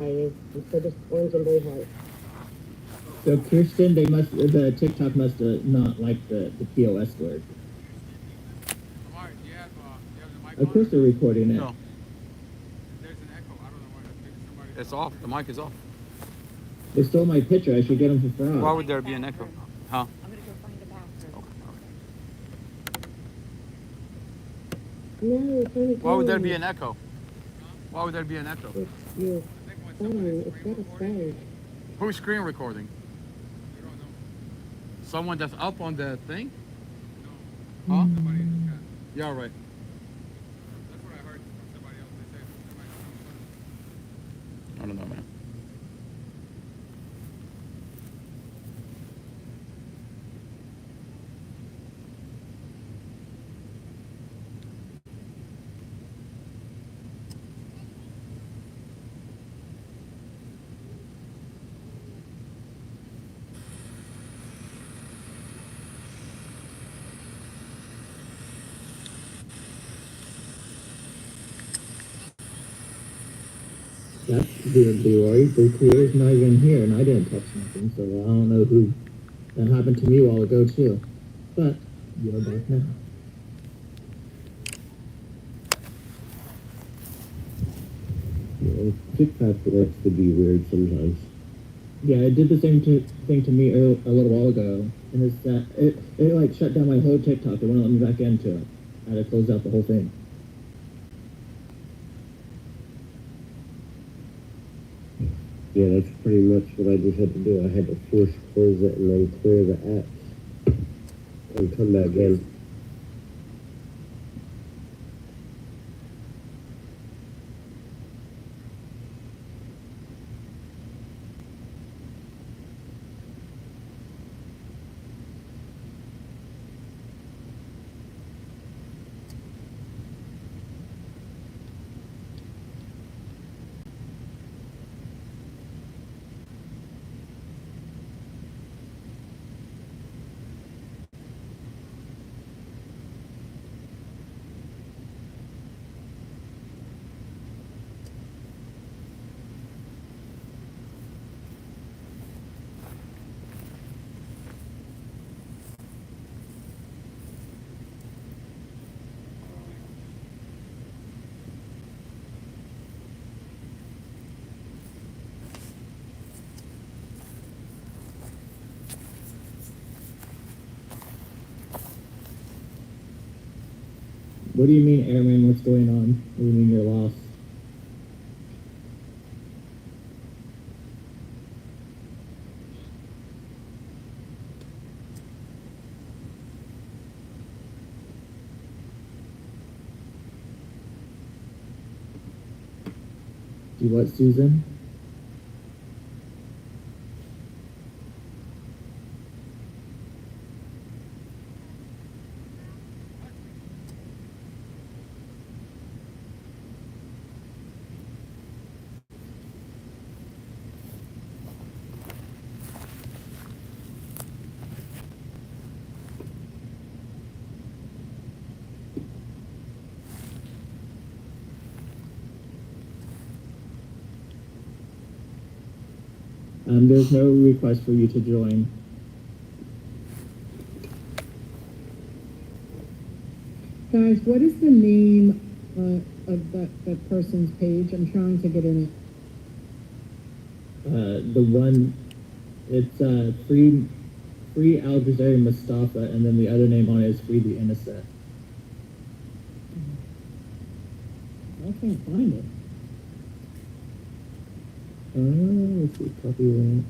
instead of orange and blue heart. So Kirsten, the TikTok must not like the POS word. Amari, do you have the mic Of on? course they're recording it. No. There's an echo. I don't know why. Maybe somebody. It's off. The mic is off. They stole my picture. I should get them for fraud. Why would there be an echo? Huh? I'm gonna go find the bathroom. Okay. No, Tony. Why would there be an echo? Why would there be an echo? You're phone. It's gotta say. Who's screen recording? You don't know. Someone that's up on the thing? No. Huh? Somebody in the chat. Yeah, right. That's what I heard from somebody else. They said I don't know, man. That's weird, Leroy. The creator's not even here, and I didn't touch nothing, so I don't know who. That happened to me a while ago, too. But, you're back now. Yeah, TikTok likes to be weird sometimes. Yeah, it did the same thing to me a little while ago, and it's that it like shut down my whole TikTok. It wouldn't let me back into it. I had to close out the whole thing. Yeah, that's pretty much what I just had to do. I had to force close it and then clear the apps and come back in. What do you mean, Airman? What's going on? What do you mean you're lost? Do what, Susan? There's no request for you to join. Guys, what is the name of that person's page? I'm trying to get in it. The one, it's free Aljazairi Mustafa, and then the other name on it is Free the Innocent. I can't find it. Let's see, copy link.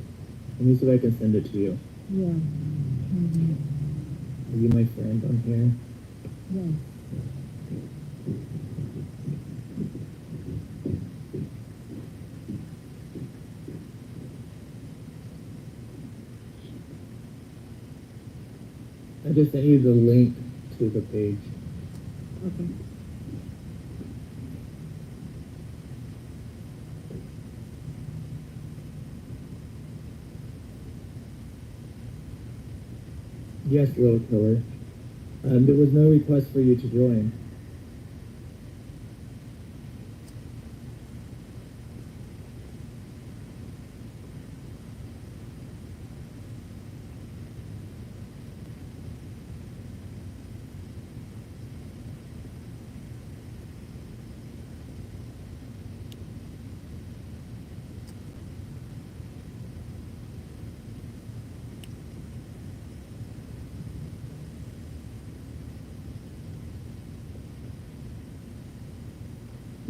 Let me see if I can send it to you. Yeah. Are you my friend on here? Yeah. I just sent you the link to the page. Okay. Yes, Little Killer. There was no request for you to join.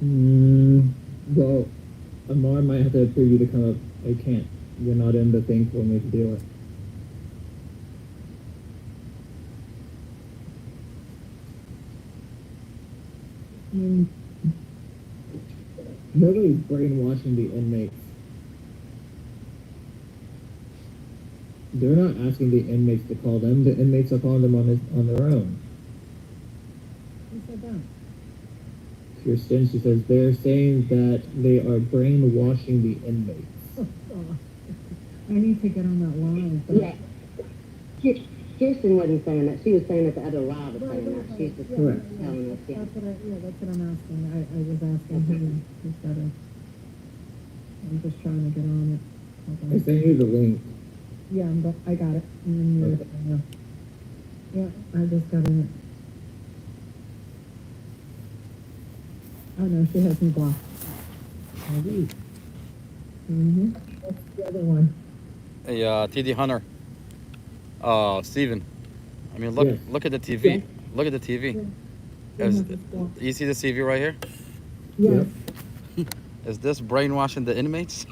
Well, Amar might have to approve you to come up. I can't. You're not in the thing for me to do it. Nobody's brainwashing the inmates. They're not asking the inmates to call them. The inmates are calling them on their own. Who said that? Kirsten, she says they're saying that they are brainwashing the inmates. I need to get on that line. But Yeah. Kirsten wasn't saying that. She was saying that the other live was saying that. She's just Correct. telling us, yeah. That's what I'm asking. I was asking who's better. I'm just trying to get on it. I Hold on. sent you the link. Yeah, but I got it. And then Okay. yeah, I just got in it. Oh no, she has me blocked. What's the other one? Hey, TD Hunter. Steven. I mean, Yes. look at the TV. Yeah. Look at the TV. Who Is, has this blocked? you see the TV right here? Yes. Is this brainwashing the inmates?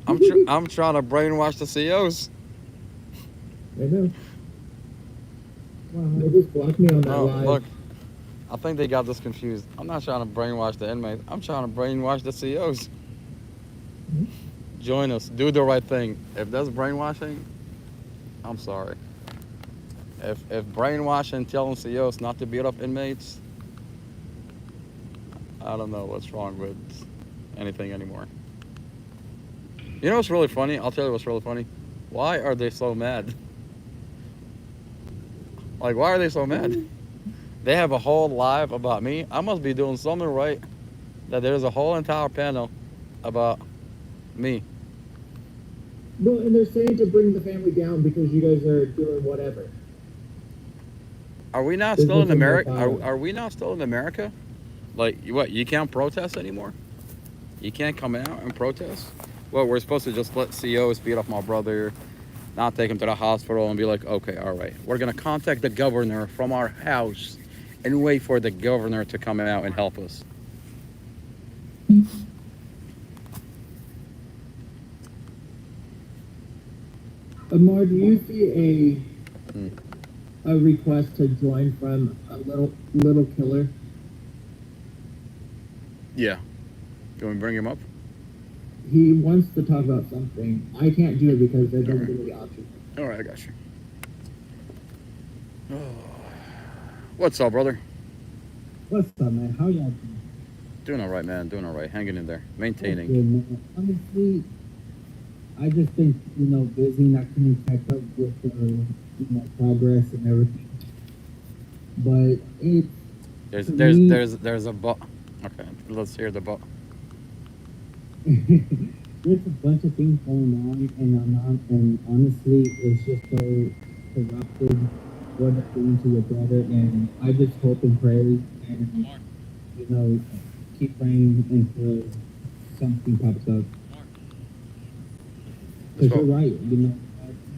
I'm trying to brainwash the COs. I know. Wow. They just blocked me on that Oh, live. look. I think they got this confused. I'm not trying to brainwash the inmates. I'm trying to brainwash the COs. Join us. Do the right thing. If that's brainwashing, I'm sorry. If brainwashing telling COs not to beat up inmates, I don't know what's wrong with anything anymore. You know what's really funny? I'll tell you what's really funny. Why are they so mad? Like, why are they so mad? They have a whole live about me. I must be doing something right. That there's a whole entire panel about me. Well, and they're saying to bring the family down because you guys are doing whatever. Are we not There's still in nothing more America? violent. Are we not still in America? Like, what? You can't protest anymore? You can't come out and protest? Well, we're supposed to just let COs beat up my brother, not take him to the hospital, and be like, okay, all right, we're gonna contact the governor from our house and wait for the governor to come out and help us. Amar, do you see a request to join from a little killer? Yeah. You want me to bring him up? He wants to talk about something. I can't do it because they don't give me the option. All right, I got you. What's up, brother? What's up, man? How y'all doing? Doing all right, man. Doing all right. Hanging in there. Maintaining. Good, man. Honestly, I just been, busy, not couldn't catch up with, progress and everything. But it's There's a but. Okay, let's hear the but. there's a bunch of things going on, and honestly, it's just so corrupted what they're doing to your brother. And I just hope and pray, and keep praying until something pops up. Because you're right,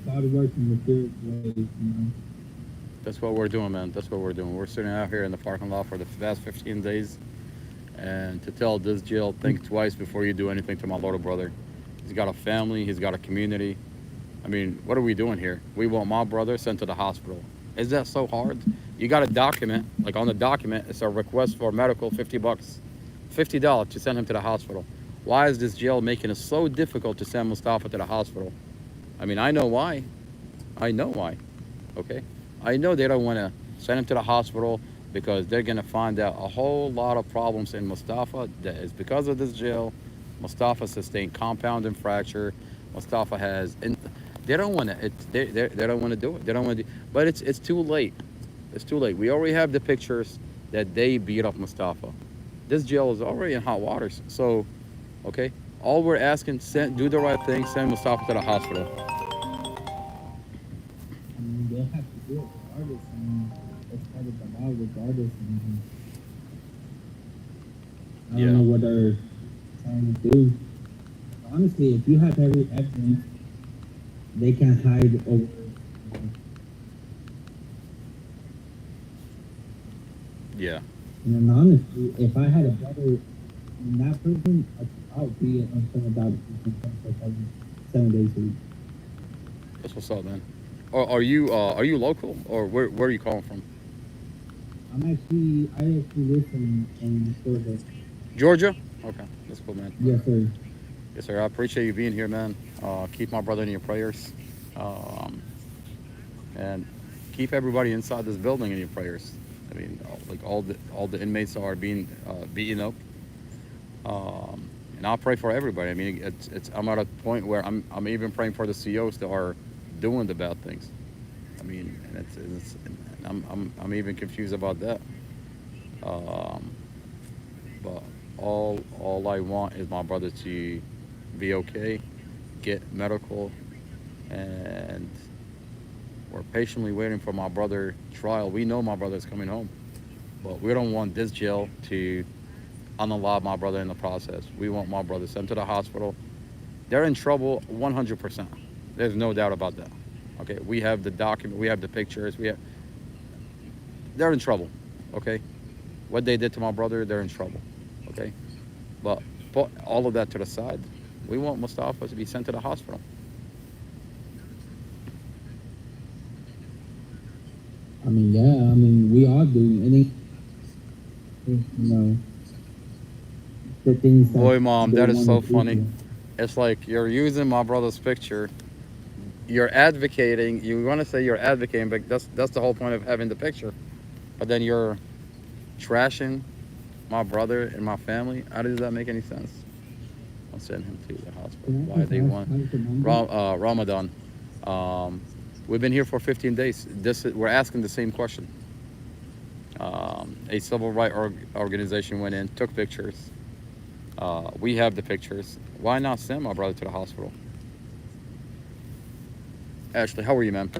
God works in mysterious ways, That's what we're doing, man. That's what we're doing. We're sitting out here in the parking lot for the past 15 days. And to tell this jail, think twice before you do anything to my little brother. He's got a family. He's got a community. I mean, what are we doing here? We want my brother sent to the hospital. Is that so hard? You got a document. Like on the document, it's a request for medical, $50. $50 to send him to the hospital. Why is this jail making it so difficult to send Mustafa to the hospital? I mean, I know why. I know why. Okay? I know they don't want to send him to the hospital because they're going to find out a whole lot of problems in Mustafa that is because of this jail. Mustafa sustained compound fracture. Mustafa has, and they don't want to. They don't want to do it. They don't want to. But it's too late. It's too late. We already have the pictures that they beat up Mustafa. This jail is already in hot waters. So, okay, all we're asking, do the right thing. Send Mustafa to the hospital. I mean, they'll have to do it regardless. I mean, it's part of the law regardless. I don't know what they're trying to do. Honestly, if you have every evidence, they can hide over. Yeah. And honestly, if I had a brother And that person, I'll be on some about it for 7 days a week. That's what's up, man. Or are you local or where are you calling from? I actually live in Florida. Georgia. Okay, that's cool, man. Yes, sir. Yes, sir. I appreciate you being here, man. Keep my brother in your prayers, um, and keep everybody inside this building in your prayers. I mean, like all the inmates are being beaten up, and I'll pray for everybody. I mean, it's I'm at a point where I'm even praying for the COs that are doing the bad things. I mean, and it's and I'm even confused about that. Um, but all I want is my brother to be okay, get medical, and we're patiently waiting for my brother trial. We know my brother's coming home, but we don't want this jail to unalive my brother in the process. We want my brother sent to the hospital. They're in trouble 100%. There's no doubt about that. Okay, we have the document, we have the pictures, they're in trouble. Okay, what they did to my brother, they're in trouble. Okay, but put all of that to the side. We want Mustafa to be sent to the hospital. I mean, yeah. I mean, we all do. Any, you know, the things that Boy, mom, they that is want so to do. funny. It's like you're using my brother's picture. You're advocating. You want to say you're advocating, but that's the whole point of having the picture. But then you're trashing my brother and my family. How does that make any sense? I'll send him to the hospital. Can I Why just they ask, want how's the number? Ramadan? Um, we've been here for 15 days. We're asking the same question. A civil rights organization went in, took pictures. We have the pictures. Why not send my brother to the hospital? Ashley, how are you, man?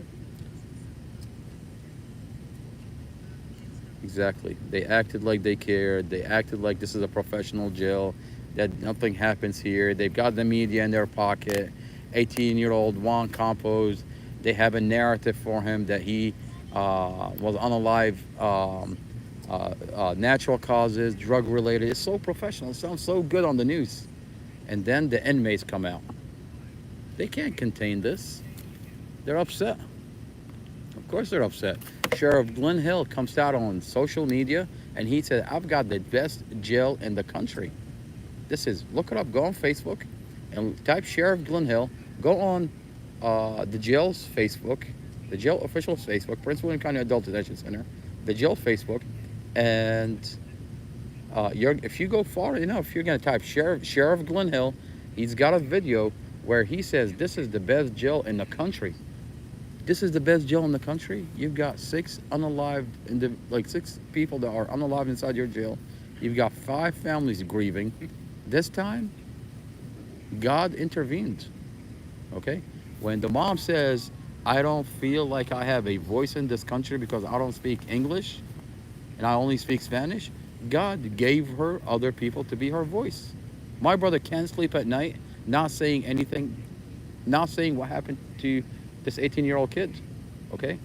Exactly. They acted like they cared. They acted like this is a professional jail, that nothing happens here. They've got the media in their pocket. 18-year-old Juan Campos, they have a narrative for him that he was unalive, natural causes, drug related. It's so professional. It sounds so good on the news. And then the inmates come out. They can't contain this. They're upset. Of course they're upset. Sheriff Glenn Hill comes out on social media and he said, I've got the best jail in the country. Look it up, go on Facebook and type Sheriff Glenn Hill. Go on the jail's Facebook, the jail official's Facebook, Prince William County Adult Detention Center, the jail Facebook, and if you go far enough, you're going to type Sheriff Glenn Hill. He's got a video where he says this is the best jail in the country. This is the best jail in the country. You've got 6 unalived, 6 people that are unalived inside your jail. You've got 5 families grieving. This time, God intervened. Okay? When the mom says, I don't feel like I have a voice in this country because I don't speak English and I only speak Spanish, God gave her other people to be her voice. My brother can't sleep at night not saying anything, not saying what happened to this 18-year-old kid. Okay?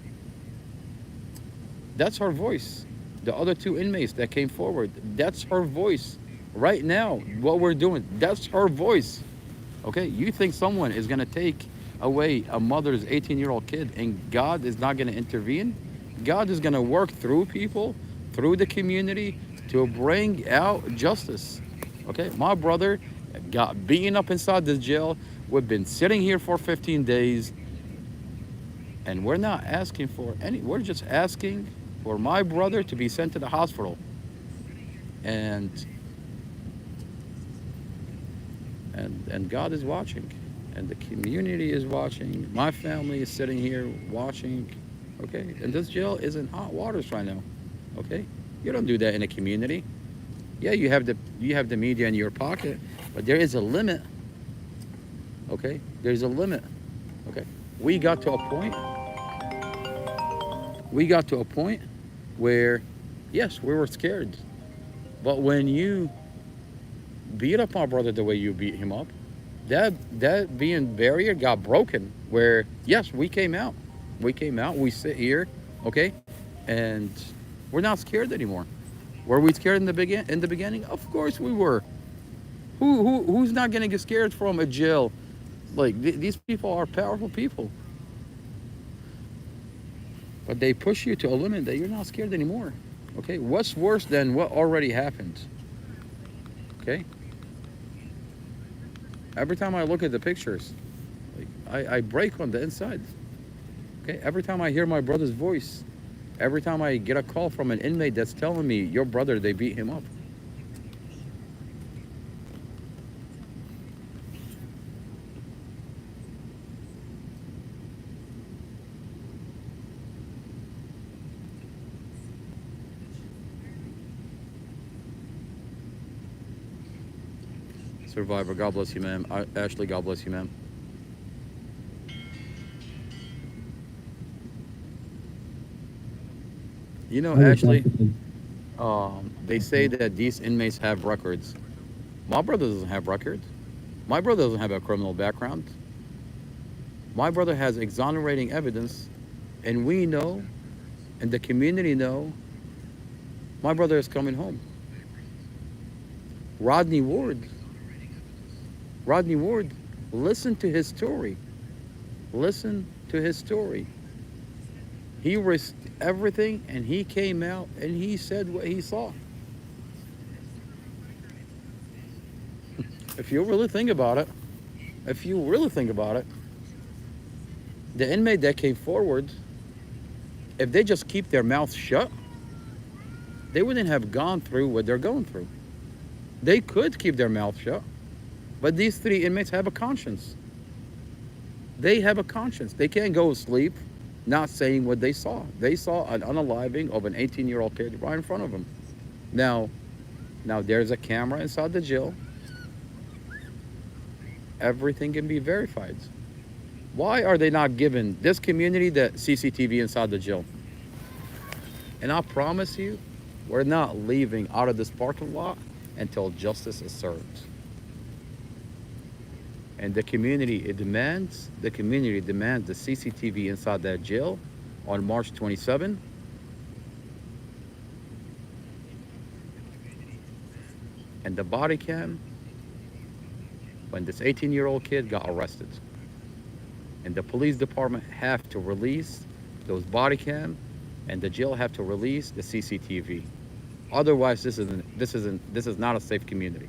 That's her voice. The other 2 inmates that came forward, that's her voice. Right now, what we're doing, that's her voice. Okay? You think someone is going to take away a mother's 18-year-old kid and God is not going to intervene? God is going to work through people, through the community to bring out justice. Okay? My brother got beaten up inside this jail. We've been sitting here for 15 days and we're not asking for we're just asking for my brother to be sent to the hospital. And God is watching, and the community is watching. My family is sitting here watching. Okay, and this jail is in hot waters right now. Okay, you don't do that in a community. Yeah, you have the media in your pocket, but there is a limit. Okay, there's a limit. Okay, we got to a point where, yes, we were scared, but when you beat up my brother the way you beat him up, that being barrier got broken. Where yes, we came out, we sit here, okay, and we're not scared anymore. Were we scared in the beginning? Of course we were. Who's not gonna get scared from a jail? Like these people are powerful people, but they push you to a limit that you're not scared anymore. Okay, what's worse than what already happened? Okay, every time I look at the pictures, like I break on the inside. Okay, every time I hear my brother's voice, every time I get a call from an inmate that's telling me your brother they beat him up. Survivor, God bless you, ma'am. Ashley, God bless you, ma'am. You know, I was Ashley, definitely. they say that these inmates have records. My brother doesn't have records. My brother doesn't have a criminal background. My brother has exonerating evidence, and we know, and the community know, my brother is coming home. Rodney Ward, Rodney Ward, listen to his story. Listen to his story. He risked everything, and he came out and he said what he saw. If you really think about it, if you really think about it, the inmate that came forward, if they just keep their mouth shut, they wouldn't have gone through what they're going through. They could keep their mouth shut, but these three inmates have a conscience. They have a conscience. They can't go to sleep not saying what they saw. They saw an unaliving of an 18-year-old kid right in front of them. Now, now there's a camera inside the jail. Everything can be verified. Why are they not giving this community the CCTV inside the jail? And I promise you, we're not leaving out of this parking lot until justice is served. And the community demands the CCTV inside that jail on March 27. And the body cam when this 18-year-old kid got arrested. And the police department have to release those body cam, and the jail have to release the CCTV. Otherwise, this is not a safe community.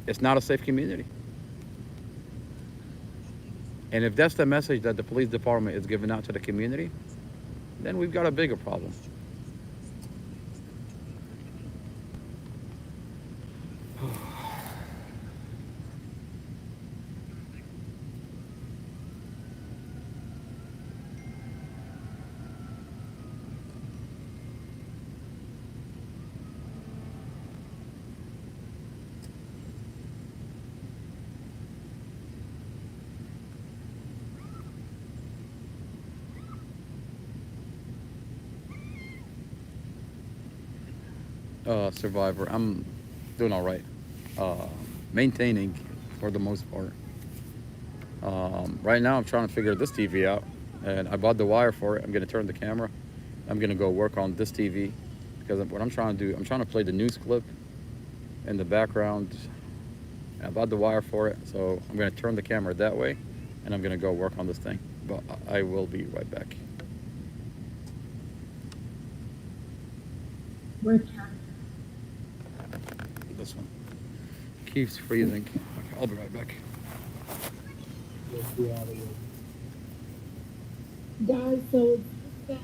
It's not a safe community. And if that's the message that the police department is giving out to the community, then we've got a bigger problem. Survivor, I'm doing all right. Maintaining for the most part. Right now, I'm trying to figure this TV out, and I bought the wire for it. I'm gonna turn the camera. I'm gonna go work on this TV because what I'm trying to do, I'm trying to play the news clip in the background. I bought the wire for it, so I'm gonna turn the camera that way, and I'm gonna go work on this thing. But I will be right back. This one keeps freezing. Okay, I'll be right back. Let's be out of here. Guys, so it's that,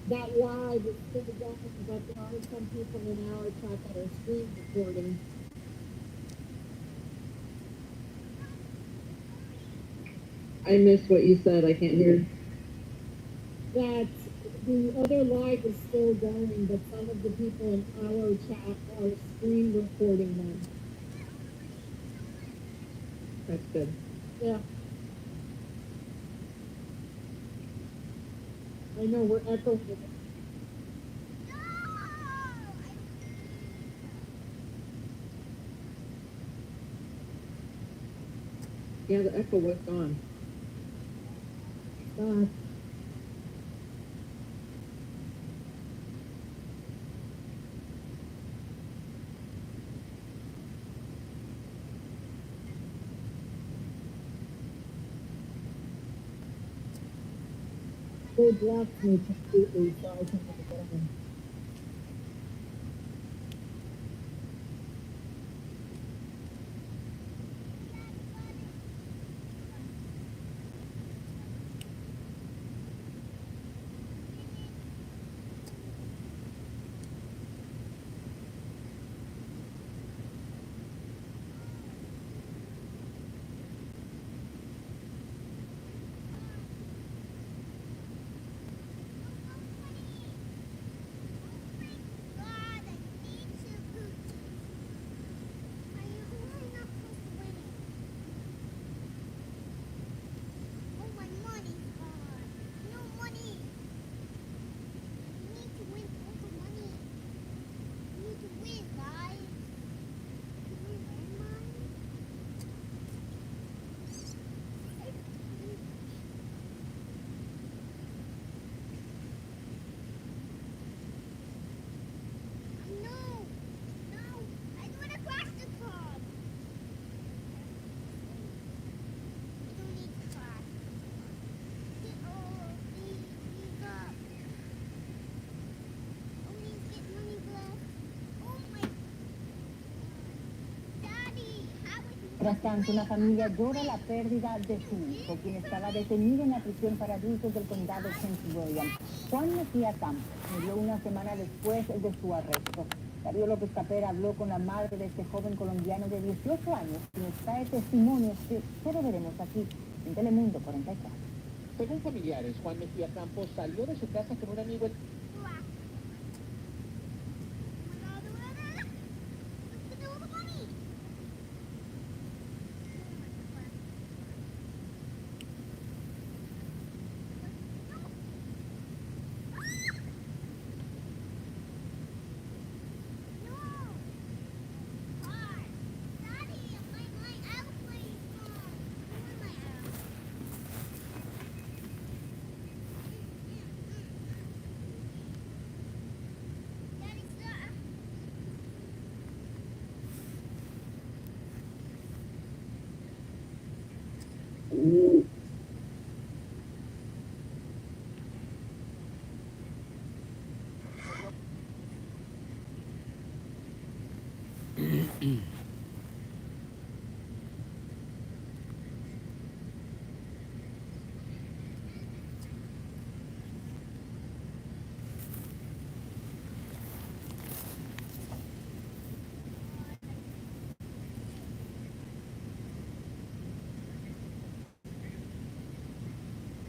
that live is still going, but there are some people in our chat that are screen recording. I missed what you said. I can't hear. That the other live is still going, but some of the people in our chat are screen recording them. That's good. Yeah. I know, we're echoing it. Yeah, the echo was gone. They blocked me completely, so I can't even get on. Tras tanto, una familia llora la pérdida de su hijo, quien estaba detenido en la prisión para adultos del condado Prince William. Juan Mejía Campos murió una semana después de su arresto. Darío López Capera habló con la madre de este joven colombiano de 18 años, quien nos trae testimonios que solo veremos aquí en Telemundo 44. Según familiares, Juan Mejía Campos salió de su casa con un amigo el...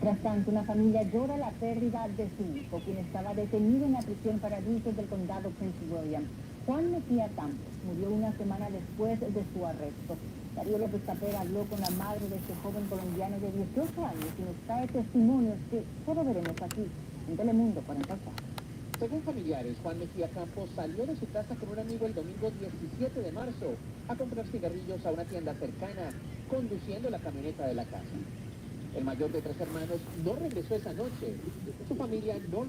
Tras tanto, una familia llora la pérdida de su hijo, quien estaba detenido en la prisión para adultos del condado Prince William. Juan Mejía Campos murió una semana después de su arresto. Darío López Capera habló con la madre de este joven colombiano de 18 años y nos trae testimonios que solo veremos aquí en Telemundo 44. Según familiares, Juan Mejía Campos salió de su casa con un amigo el domingo 17 de marzo a comprar cigarrillos a una tienda cercana, conduciendo la camioneta de la casa. El mayor de 3 hermanos no regresó esa noche. Su familia no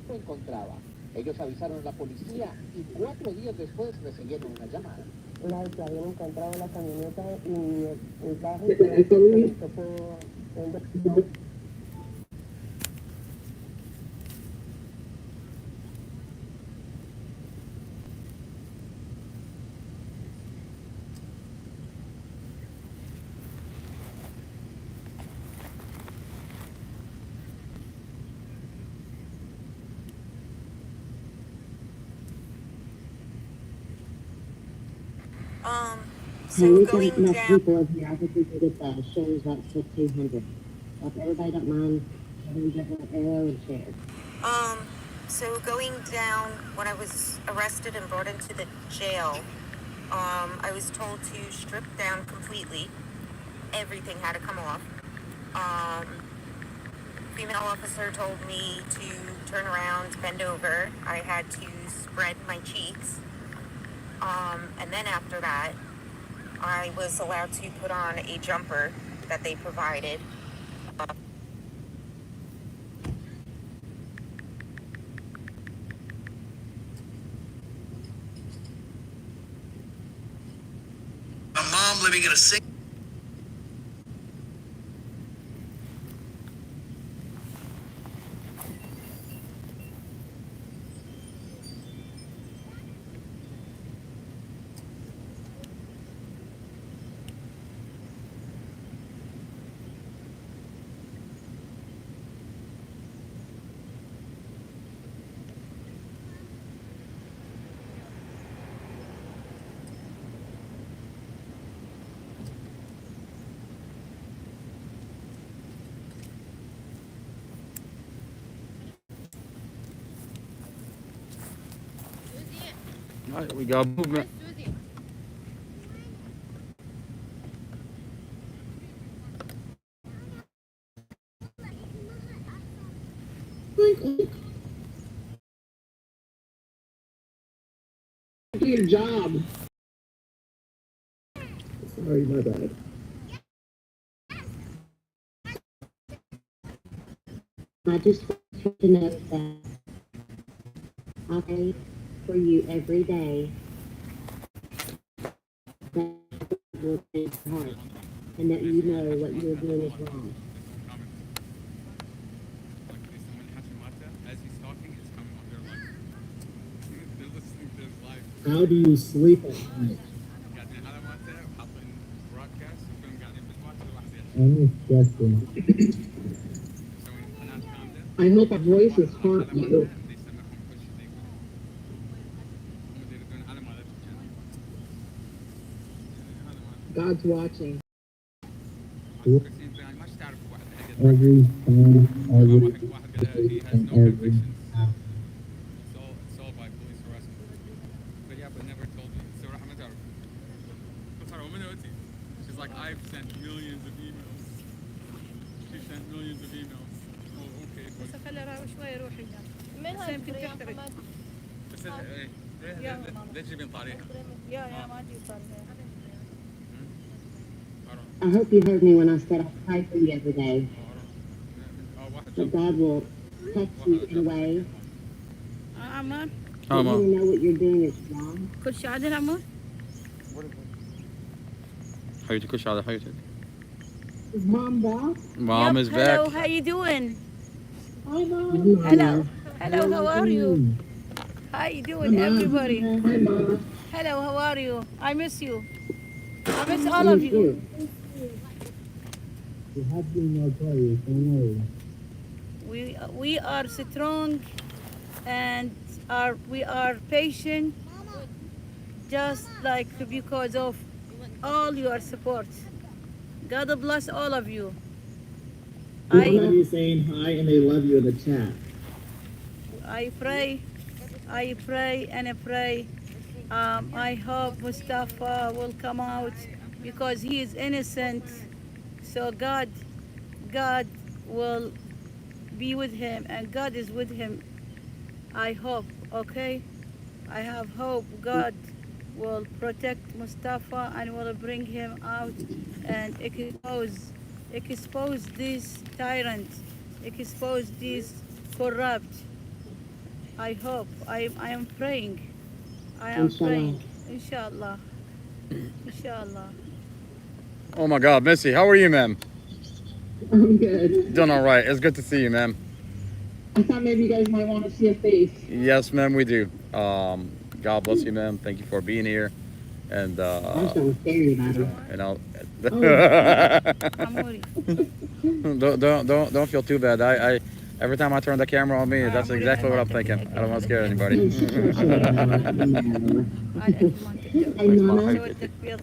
lo encontraba. Ellos avisaron a la policía y 4 días después recibieron una llamada. Una vez que habían encontrado la camioneta y el carro se topó el destino. So going enough down, people over here, I think we can get the shares up to 200. If everybody don't mind, we get an arrow and share. so going down, when I was arrested and brought into the jail, I was told to strip down completely. Everything had to come off. Female officer told me to turn around, bend over. I had to spread my cheeks. And then after that, I was allowed to put on a jumper that they provided. A mom living in a single All right, we got movement. Do your job. Sorry, my bad. I just want you to know that I pray for you every day. That will change your heart, and that you know what you're doing is wrong. As he's talking, it's coming on their life. They're listening to his life. How do you sleep at night? قاعدين على مالته وحاطين برودكاست وكلهم قاعدين بالماتش الواحد I'm disgusting. مسوين قناة كاملة. I hope our voices haunt you. يسمعهم كل شيء يقولون. هم يردون على مالته God's watching. ماش تعرف واحد Every time, every واحد قال he has and no every convictions. hour. It's all by police arrest. But yeah, but never told me. So راح ما تعرف. قلت لها ومن أوتي? She's like, I've sent millions of emails. She sent millions of emails. Oh, okay. بس خلي راوي شوي يروح هناك. من بس هاي يمكن الكريم تحترق. حماد؟ بس ليه تجيبين طاريها؟ يا ما عندي صار. I hope you heard me when I said I pray for you every day. واحد That God will touch you in a way عمار that you know what you're doing is wrong. كل شيء عادل عمار. حياتي كل شيء على حياتي. Is mom back? Mom is Hello, back. how you doing? Hi, Mom. Hello. Hello, how are you? How you doing, everybody? Hi, Mom. Hello, how are you? I miss you. I miss all of you. You have been notorious, don't worry. We are strong and we are patient, just like because of all your support. God bless all of you. Everybody's saying hi and they love you in the chat. I pray and I pray. I hope Mustafa will come out because he is innocent. So God will be with him, and God is with him. I hope, okay? I have hope God will protect Mustafa and will bring him out and expose these tyrants, expose these corrupt. I hope. I am praying. I am Inshallah. praying. Inshallah. Inshallah. Oh my God, Missy, how are you, ma'am? I'm good. Doing all right. It's good to see you, ma'am. I thought maybe you guys might want to see a face. Yes, ma'am, we do. God bless you, ma'am. Thank you for being here. And I'm so scary about it. and I'll Amori. don't feel too bad. I every time I turn the camera on me, that's exactly what I'm thinking. I don't want to scare anybody. Hey, Mama,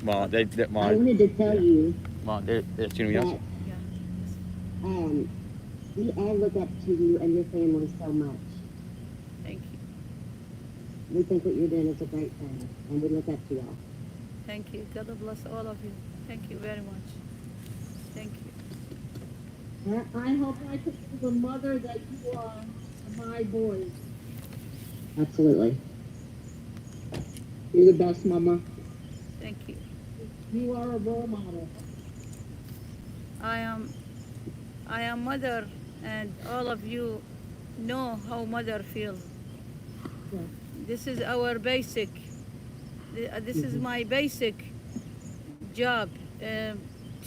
Mom, I wanted to tell you Mom, they're tuning me that out. we all look up to you and your family so much. Thank you. We think what you're doing is a great thing, and we look up to y'all. Thank you. God bless all of you. Thank you very much. Thank you. I hope I could be the mother that you are to my boys. Absolutely. You're the best, Mama. Thank you. You are a role model. I am mother, and all of you know how mother feels. This is our basic. This is my basic job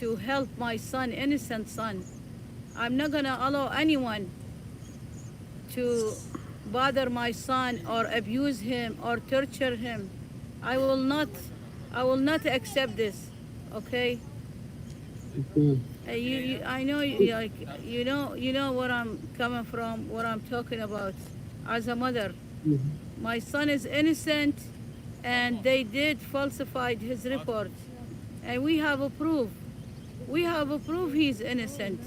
to help my son, innocent son. I'm not gonna allow anyone to bother my son or abuse him or torture him. I will not accept this. Okay. I know you know where I'm coming from, what I'm talking about. As a mother, my son is innocent, and they did falsified his report, and we have a proof. We have a proof he's innocent.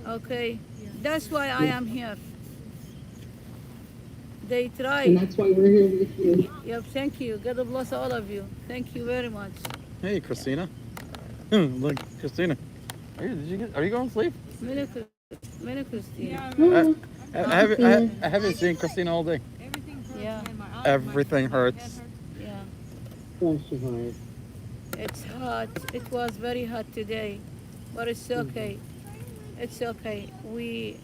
Okay, that's why I am here. They And try. that's why we're here with you. Yep, thank you. God bless all of you. Thank you very much. Hey, Christina. Look, Christina. Are you going to sleep? Many Christina. Oh, I haven't seen Christina all day. Yeah, Everything hurts. yeah. Bless your heart. It's hot. It was very hot today, but it's okay. It's okay. We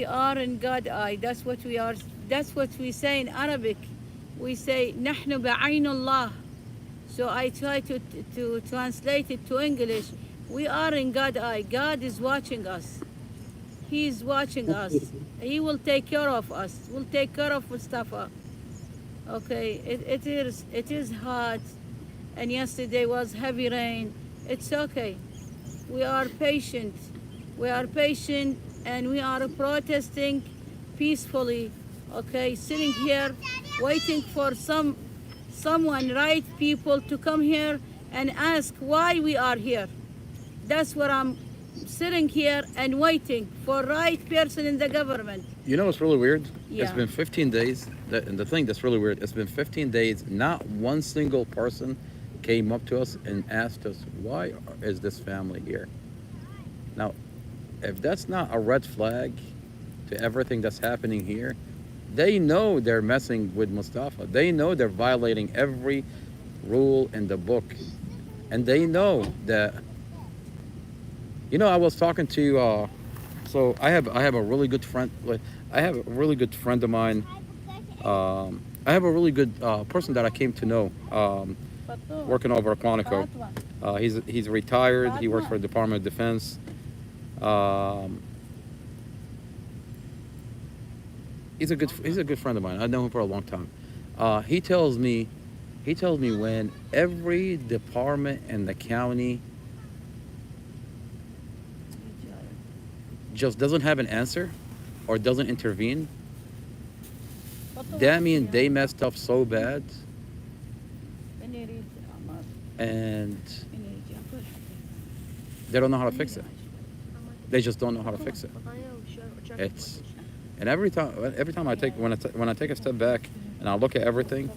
are in God eye. That's what we are. That's what we say in Arabic. We say نحن بعين الله. So I try to translate it to English. We are in God eye. God is watching us. He's watching us. He will take care of us. Will take care of Mustafa. Okay. It is hot, and yesterday was heavy rain. It's okay. We are patient. We are patient, and we are protesting peacefully. Okay, sitting here, waiting for someone, right people, to come here and ask why we are here. That's what I'm sitting here and waiting for right person in the government. You know what's really weird? It's Yeah. been 15 days. And the thing that's really weird, it's been 15 days. Not one single person came up to us and asked us, why is this family here? Now, if that's not a red flag to everything that's happening here, they know they're messing with Mustafa. They know they're violating every rule in the book. And they know that, I was talking to, so I have a really good friend. I have a really good friend of mine. I have a really good person that I came to know working over at Quantico. He's retired. He works for the Department of Defense. He's a good friend of mine. I've known him for a long time. He tells me when every department in the county just doesn't have an answer or doesn't intervene, that means they messed up so bad, and they don't know how to fix it. They just don't know how to fix it. And every time I take a step back and I look at everything,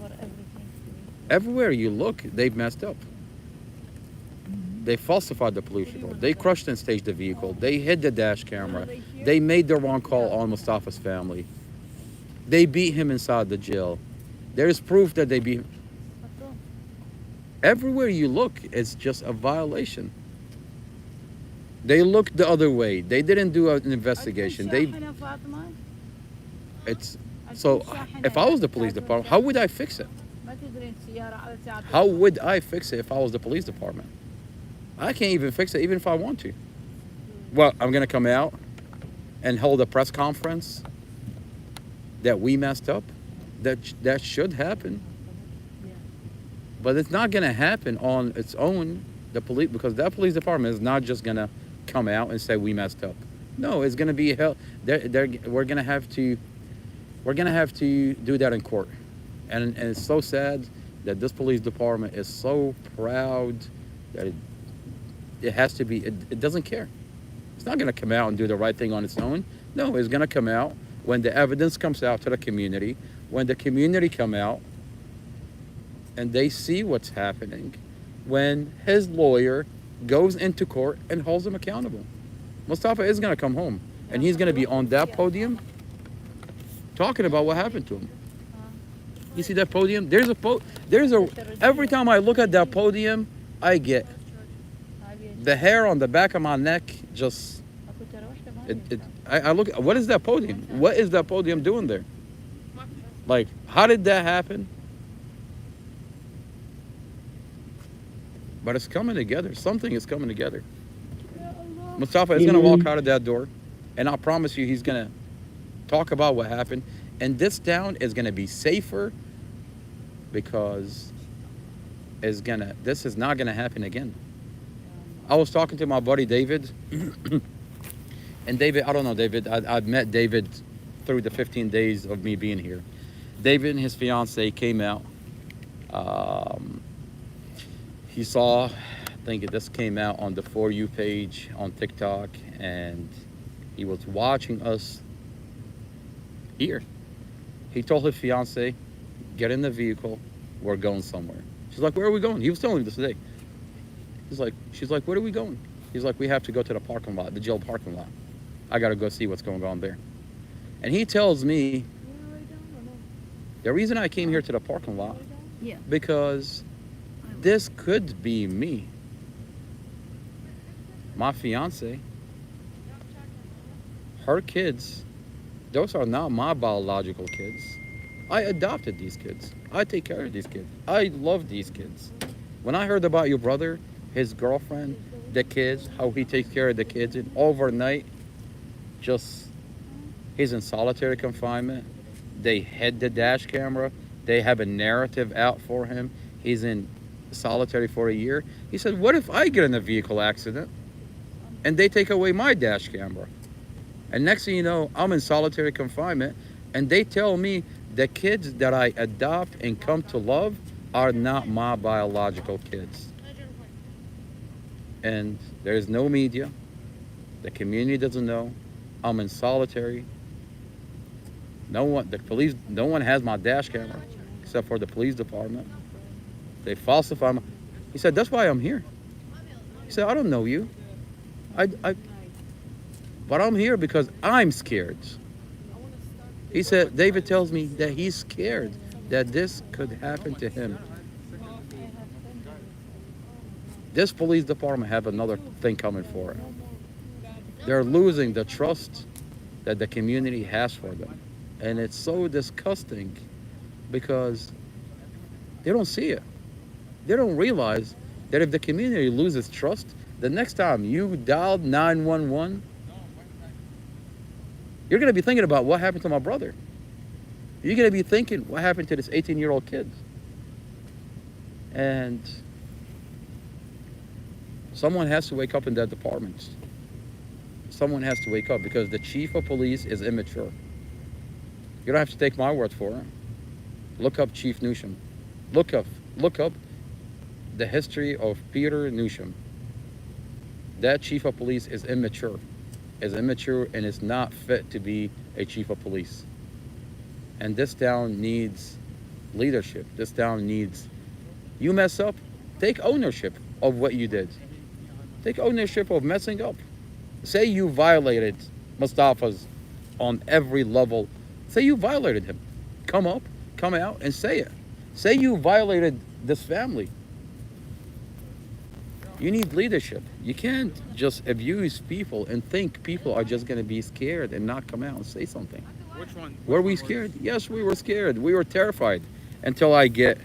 everywhere you look, they've messed up. They falsified the police report. They crushed and staged the vehicle. They hid the dash camera. They made the wrong call on Mustafa's family. They beat him inside the jail. There's proof that they beat him. Everywhere you look, it's just a violation. They looked the other way. They didn't do an investigation. So if I was the police department, how would I fix it? How would I fix it if I was the police department? I can't even fix it, even if I want to. Well, I'm gonna come out and hold a press conference that we messed up. That should happen, but it's not gonna happen on its own. Because that police department is not just gonna come out and say we messed up. No, it's gonna be hell. We're gonna have to do that in court, and it's so sad that this police department is so proud that it has to be. It doesn't care. It's not gonna come out and do the right thing on its own. No, it's gonna come out when the evidence comes out to the community. When the community come out and they see what's happening, when his lawyer goes into court and holds him accountable. Mustafa is going to come home, and he's going to be on that podium talking about what happened to him. You see that podium? Every time I look at that podium, I get the hair on the back of my neck just, I look, what is that podium? What is that podium doing there? Like, how did that happen? But it's coming together. Something is coming together. Mustafa is going to walk out of that door, and I promise you he's going to talk about what happened. And this town is going to be safer because this is not going to happen again. I was talking to my buddy David, and David, I don't know David, I've met David through the 15 days of me being here. David and his fiance came out. He saw, I think this came out on the For You page on TikTok, and he was watching us here. He told his fiance, get in the vehicle, we're going somewhere. She's like, where are we going? He was telling me this today. She's like, where are we going? He's like, we have to go to the parking lot, the jail parking lot. I gotta go see what's going on there. And he tells me, the reason I came here to the parking lot, Yeah. because this could be me. My fiance, her kids, those are not my biological kids. I adopted these kids. I take care of these kids. I love these kids. When I heard about your brother, his girlfriend, the kids, how he takes care of the kids, and overnight, he's in solitary confinement. They hid the dash camera. They have a narrative out for him. He's in solitary for a year. He said, what if I get in a vehicle accident and they take away my dash camera? And next thing you know, I'm in solitary confinement and they tell me the kids that I adopt and come to love are not my biological kids. And there's no media. The community doesn't know. I'm in solitary. No one has my dash camera except for the police department. They falsify my. He said, that's why I'm here. He said, I don't know you. But I'm here because I'm scared. He said, David tells me that he's scared that this could happen to him. This police department have another thing coming for it. They're losing the trust that the community has for them. And it's so disgusting because they don't see it. They don't realize that if the community loses trust, the next time you dial 911, you're going to be thinking about what happened to my brother. You're going to be thinking what happened to this 18-year-old kid. And someone has to wake up in that department. Someone has to wake up because the chief of police is immature. You don't have to take my word for it. Look up Chief Newsham. Look up the history of Peter Newsham. That chief of police is immature. And is not fit to be a chief of police. And this town needs leadership. This town needs, you mess up, take ownership of what you did. Take ownership of messing up. Say you violated Mustafa's on every level. Say you violated him. Come out and say it. Say you violated this family. You need leadership. You can't just abuse people and think people are just going to be scared and not come out and say something. Which one? Were we scared? Yes, we were scared. We were terrified until I get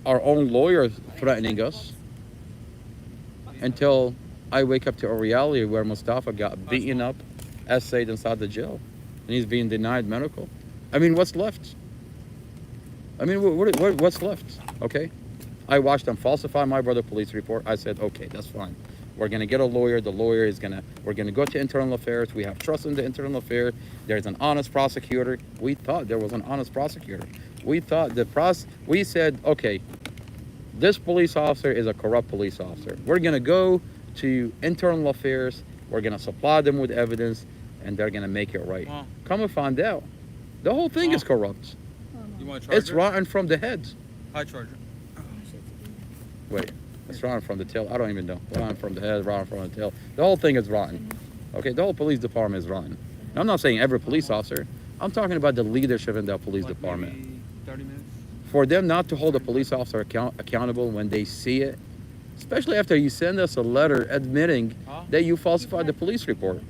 our own lawyers threatening us. Until I wake up to a reality where Mustafa got beaten up, essayed inside the jail, and he's being denied medical. I mean, what's left? I mean, what's left? Okay? I watched them falsify my brother's police report. I said, okay, that's fine. We're gonna get a lawyer. The lawyer is we're gonna go to internal affairs. We have trust in the internal affair. There's an honest prosecutor. We thought there was an honest prosecutor. We thought we said, okay, this police officer is a corrupt police officer. We're gonna go to internal affairs. We're gonna supply them with evidence and they're gonna make it right. Come and find out. The whole thing is corrupt. You want to charge It's her? rotten from the head. High charger. Wait, it's rotten from the tail. I don't even know. Rotten from the head, rotten from the tail. The whole thing is rotten. Okay, the whole police department is rotten. And I'm not saying every police officer. I'm talking about the leadership in that police department. Maybe 30 minutes. For them not to hold a police officer accountable when they see it, especially after you send us a letter admitting that you falsified the police report.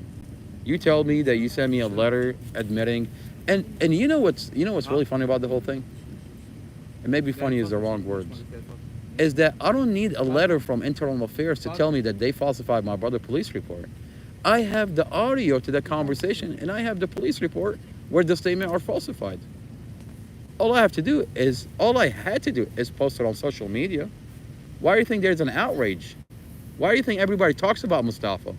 You tell me that you sent me a letter admitting, and you know what's really funny about the whole thing? And maybe funny is the wrong words. Is that I don't need a letter from Internal Affairs to tell me that they falsified my brother's police report. I have the audio to the conversation and I have the police report where the statement are falsified. All I had to do is post it on social media. Why do you think there's an outrage? Why do you think everybody talks about Mustafa?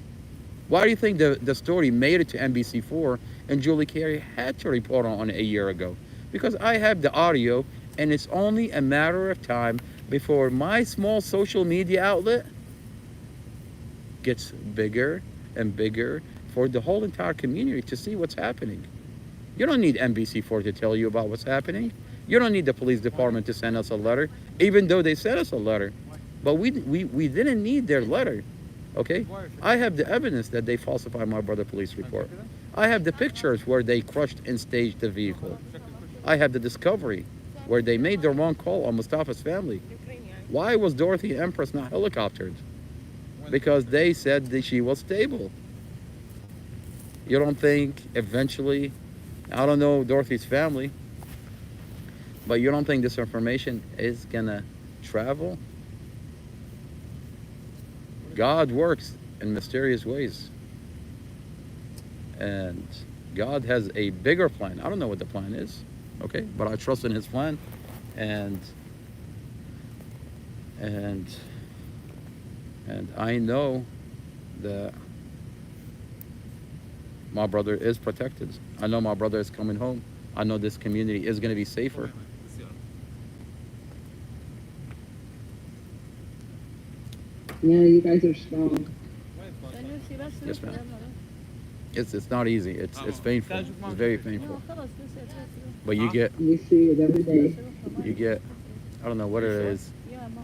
Why do you think the story made it to NBC4 and Julie Carey had to report on it a year ago? Because I have the audio and it's only a matter of time before my small social media outlet gets bigger and bigger for the whole entire community to see what's happening. You don't need NBC4 to tell you about what's happening. You don't need the police department to send us a letter, even though they sent us a letter. But we didn't need their letter, okay? I have the evidence that they falsified my brother's police report. I have the pictures where they crushed and staged the vehicle. I have the discovery where they made the wrong call on Mustafa's family. Why was Dorothy Empress not helicoptered? Because they said that she was stable. You don't think eventually, I don't know Dorothy's family, but you don't think this information is gonna travel? God works in mysterious ways. And God has a bigger plan. I don't know what the plan is, okay? But I trust in his plan. And I know that my brother is protected. I know my brother is coming home. I know this community is going to be safer. Yeah, you guys are strong. Yes, ma'am. It's not easy. It's painful. It's very painful. But you get You see it every day. you get I don't know what it is.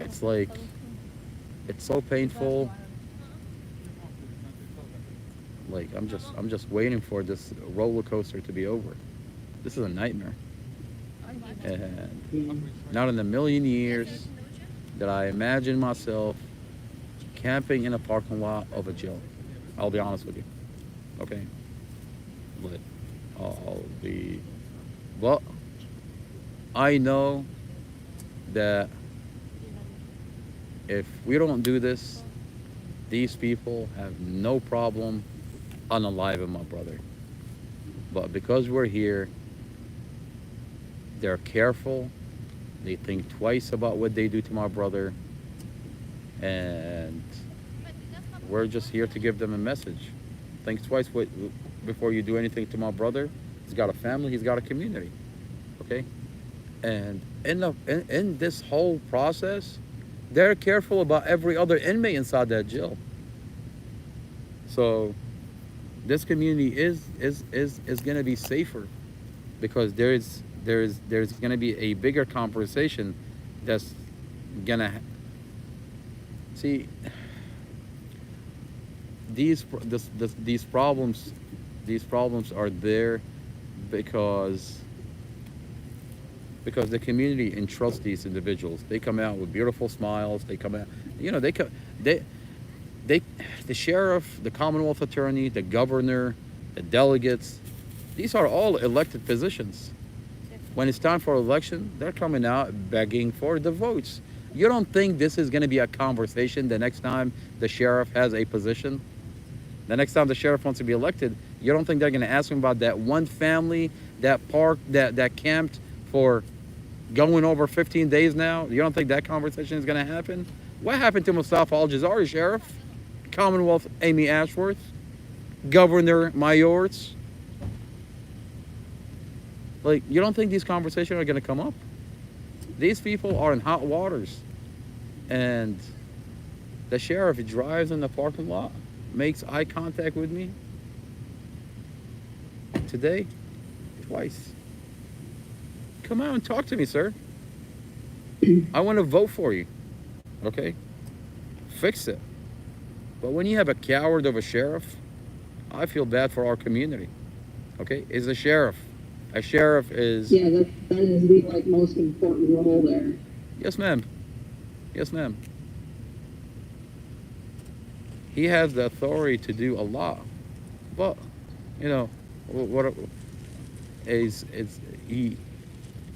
It's like it's so painful. Like I'm just waiting for this roller coaster to be over. This is a nightmare. And not in a million years did I imagine myself camping in a parking lot of a jail. I'll be honest with you. Okay? But but I know that if we don't do this, these people have no problem unaliving my brother. But because we're here, they're careful. They think twice about what they do to my brother. And we're just here to give them a message. Think twice before you do anything to my brother. He's got a family, he's got a community. Okay? And in this whole process, they're careful about every other inmate inside that jail. So this community is going to be safer because there's going to be a bigger conversation that's going to see these problems are there because the community entrusts these individuals. They come out with beautiful smiles. They come out, the sheriff, the Commonwealth attorney, the governor, the delegates, these are all elected positions. When it's time for election, they're coming out begging for the votes. You don't think this is going to be a conversation the next time the sheriff has a position? The next time the sheriff wants to be elected, you don't think they're going to ask him about that one family that camped for going over 15 days now? You don't think that conversation is going to happen? What happened to Mustafa Aljazairi, Sheriff? Commonwealth Amy Ashworth? Governor Mayors? Like, you don't think these conversations are going to come up? These people are in hot waters. And the sheriff drives in the parking lot, makes eye contact with me today, twice. Come out and talk to me, sir. I want to vote for you. Okay? Fix it. But when you have a coward of a sheriff, I feel bad for our community. Okay? Is a sheriff. A sheriff is... Yeah, that is the most important role there. Yes, ma'am. Yes, ma'am. He has the authority to do a lot. But,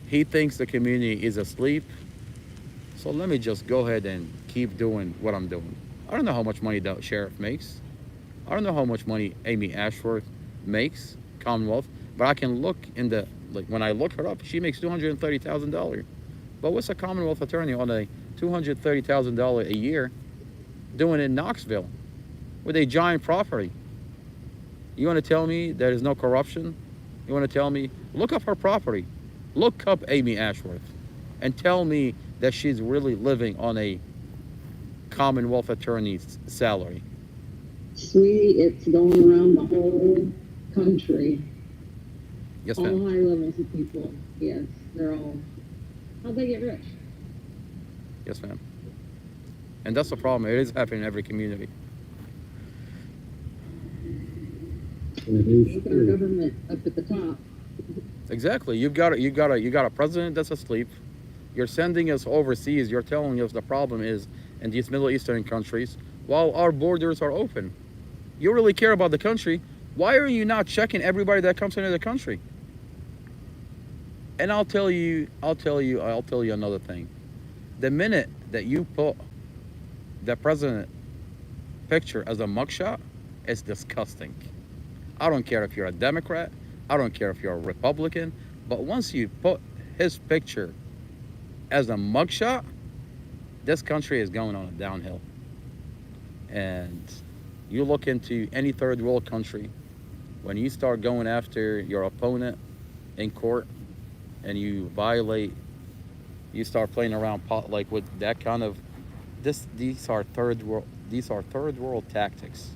he thinks the community is asleep. So let me just go ahead and keep doing what I'm doing. I don't know how much money the sheriff makes. I don't know how much money Amy Ashworth makes, Commonwealth. But I can look when I look her up, she makes $230,000. But what's a Commonwealth attorney on a $230,000 a year doing in Knoxville with a giant property? You want to tell me there is no corruption? You want to tell me, look up her property. Look up Amy Ashworth and tell me that she's really living on a Commonwealth attorney's salary. Sweetie, it's going around the whole country. Yes, All ma'am. high levels of people. Yes, they're all. How'd they get rich? Yes, ma'am. And that's the problem. It is happening in every community. That is Look at our true. government up at the top. Exactly. You got a president that's asleep. You're sending us overseas. You're telling us the problem is in these Middle Eastern countries while our borders are open. You really care about the country. Why are you not checking everybody that comes into the country? And I'll tell you another thing. The minute that you put the president picture as a mugshot, it's disgusting. I don't care if you're a Democrat. I don't care if you're a Republican. But once you put his picture as a mugshot, this country is going on a downhill. And you look into any third world country, when you start going after your opponent in court and you start playing around like with that kind of these are third world tactics.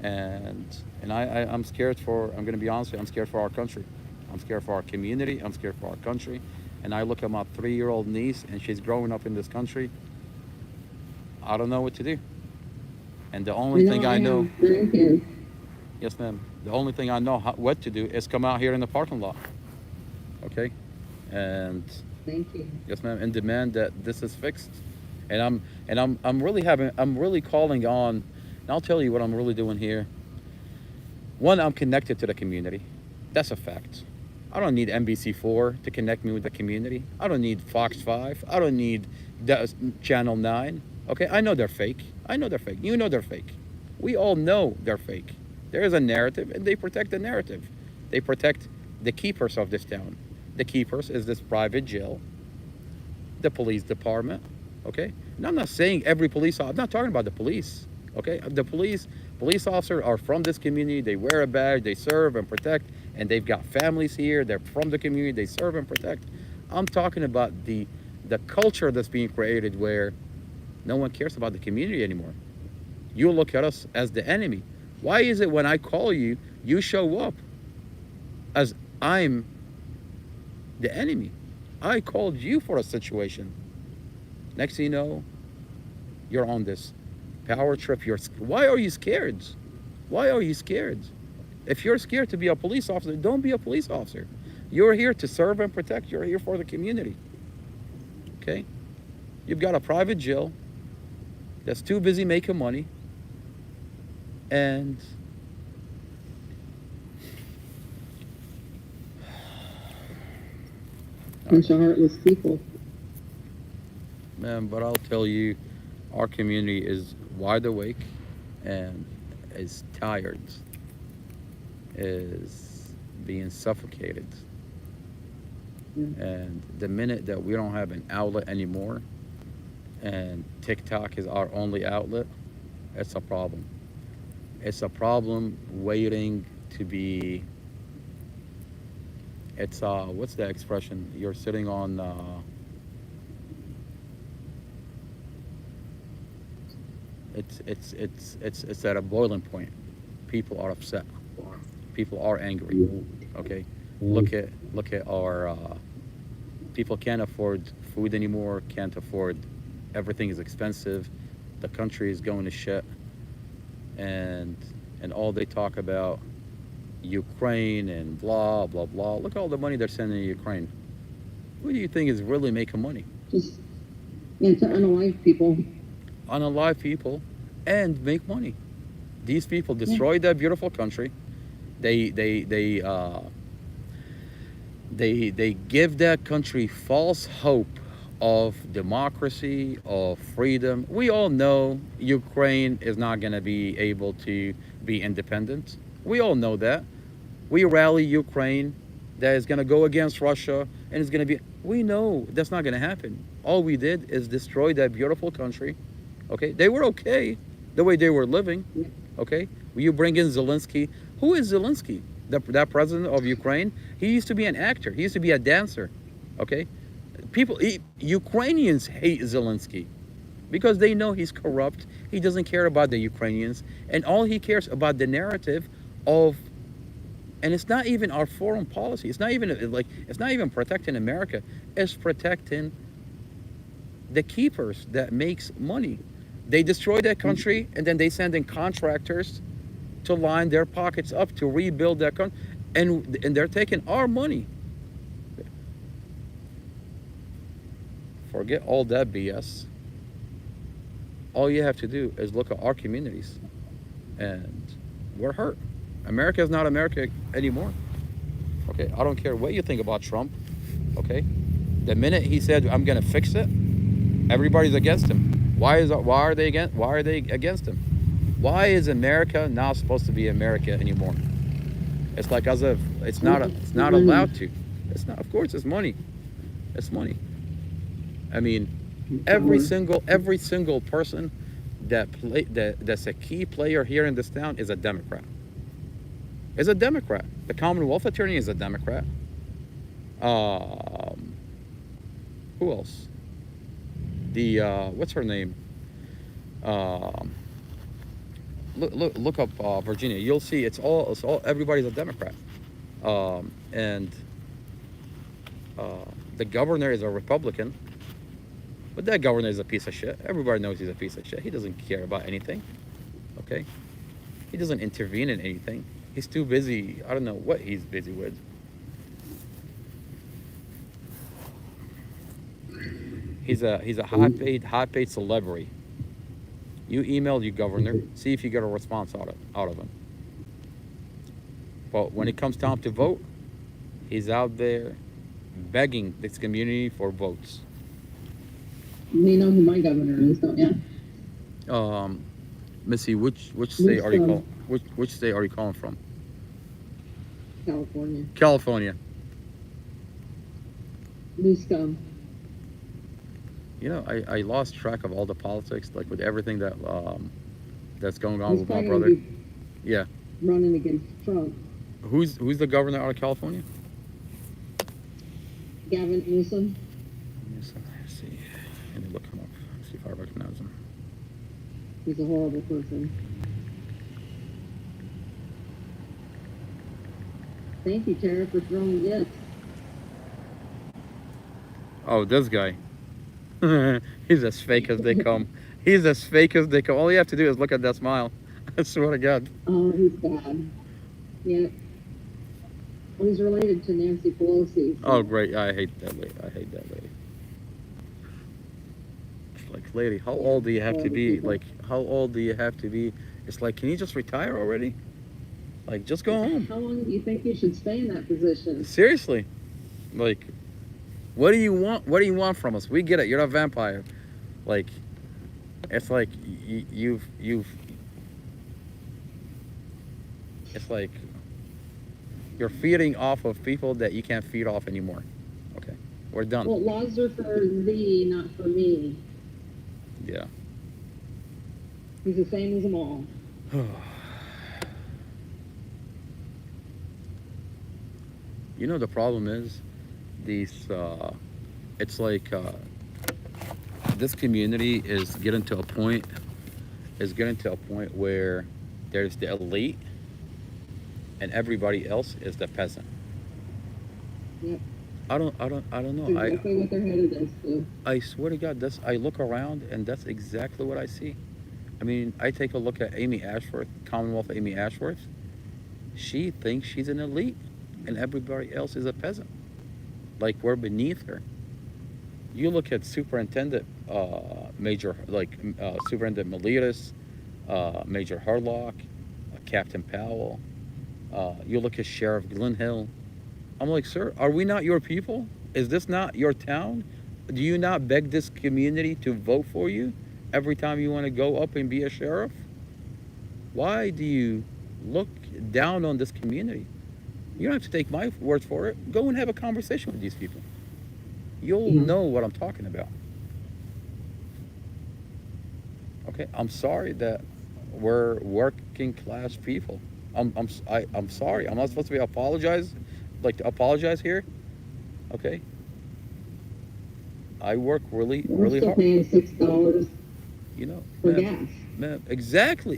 And I'm scared for, I'm going to be honest with you, I'm scared for our country. I'm scared for our community. I'm scared for our country. And I look at my 3-year-old niece, and she's growing up in this country. I don't know what to do. And the only thing I know, yes, ma'am, the only thing I know what to do is come out here in the parking lot, okay? And Thank you. yes, ma'am, and demand that this is fixed. I'm really calling on, and I'll tell you what I'm really doing here. One, I'm connected to the community. That's a fact. I don't need NBC4 to connect me with the community. I don't need Fox 5. I don't need Channel 9. Okay, I know they're fake. I know they're fake. You know they're fake. We all know they're fake. There is a narrative, and they protect the narrative. They protect the keepers of this town. The keepers is this private jail, the police department, okay? And I'm not saying every police officer, I'm not talking about the police, okay? The police officers are from this community. They wear a badge, they serve and protect, and they've got families here. They're from the community, they serve and protect. I'm talking about the culture that's being created where no one cares about the community anymore. You look at us as the enemy. Why is it when I call you, you show up as I'm the enemy? I called you for a situation. Next thing you know, you're on this power trip. Why are you scared? Why are you scared? If you're scared to be a police officer, don't be a police officer. You're here to serve and protect. You're here for the community. Okay? You've got a private jail that's too busy making money. And Bunch of heartless people. man, but I'll tell you, our community is wide awake and is tired, is being suffocated. And the minute that we don't have an outlet anymore and TikTok is our only outlet, it's a problem. It's a problem waiting to be, it's what's the expression? You're sitting on it's at a boiling point. People are upset. People are angry. Okay? Look at our people can't afford food anymore, can't afford, everything is expensive. The country is going to shit. And all they talk about Ukraine and blah blah blah. Look at all the money they're sending to Ukraine. Who do you think is really making money? Just to unalive people. Unalive people and make money. These people destroyed that beautiful country. They give that country false hope of democracy, of freedom. We all know Ukraine is not going to be able to be independent. We all know that. We rally Ukraine that is going to go against Russia and it's going to be, we know that's not going to happen. All we did is destroy that beautiful country. Okay? They were okay the way they were living. Okay? You bring in Zelensky. Who is Zelensky? That president of Ukraine? He used to be an actor. He used to be a dancer. Okay? Ukrainians hate Zelensky because they know he's corrupt. He doesn't care about the Ukrainians. And all he cares about the narrative of And it's not even our foreign policy. It's not even like, it's not even protecting America. It's protecting the keepers that makes money. They destroy that country, and then they send in contractors to line their pockets up to rebuild that country, and they're taking our money. Forget all that BS. All you have to do is look at our communities, and we're hurt. America is not America anymore. Okay, I don't care what you think about Trump. Okay, the minute he said I'm gonna fix it, everybody's against him. Why are they against him? Why is America not supposed to be America anymore? It's like as if it's not allowed to. It's not. Of course, it's money. It's money. I mean, every single person that's a key player here in this town is a Democrat. Is a Democrat. The Commonwealth Attorney is a Democrat. Who else? The what's her name? Look up Virginia. You'll see it's all everybody's a Democrat. And the governor is a Republican. But that governor is a piece of shit. Everybody knows he's a piece of shit. He doesn't care about anything. Okay? He doesn't intervene in anything. He's too busy. I don't know what he's busy with. He's a high paid celebrity. You email your governor, see if you get a response out of him. But when it comes time to vote, he's out there begging this community for votes. You know who my governor is, don't you? Missy, which state are you calling? Which state are you calling from? California. California. Musco. You know, I lost track of all the politics, like with everything that that's going on with my brother. Yeah. Running against Trump. Who's the governor out of California? Gavin Newsom. Let's see. Let me look him up. See if I recognize him. He's a horrible person. Thank you, Tara, for throwing gifts. Oh, this guy. He's as fake as they come. He's as fake as they come. All you have to do is look at that smile. I swear to God. Oh, he's bad. Yeah. Well, he's related to Nancy Pelosi. So. Oh, great. I hate that lady. It's like, lady, how old do you have to be? Like, how old do you have to be? It's like, can you just retire already? Like, just go home. How long do you think you should stay in that position? Seriously. Like, what do you want? What do you want from us? We get it. You're a vampire. Like, it's like you've. It's like you're feeding off of people that you can't feed off anymore. Okay, we're done. Well, laws are for thee, not for me. Yeah. He's the same as them all. You know, the problem is these. It's like this community is getting to a point. Where there's the elite, and everybody else is the peasant. Yep. I don't know. That's exactly what they're headed is to. I swear to God, I look around and that's exactly what I see. I mean, I take a look at Amy Ashworth, Commonwealth Amy Ashworth. She thinks she's an elite, and everybody else is a peasant. Like we're beneath her. You look at Superintendent Superintendent Miletus, Major Harlock, Captain Powell. You look at Sheriff Glenhill. I'm like, sir, are we not your people? Is this not your town? Do you not beg this community to vote for you every time you want to go up and be a sheriff? Why do you look down on this community? You don't have to take my word for it. Go and have a conversation with these people. You'll know what I'm talking about. Okay, I'm sorry that we're working class people. I'm sorry. I'm not supposed to be apologize here. Okay. I work really hard. Paying $6. You know, for man, gas. Man, exactly.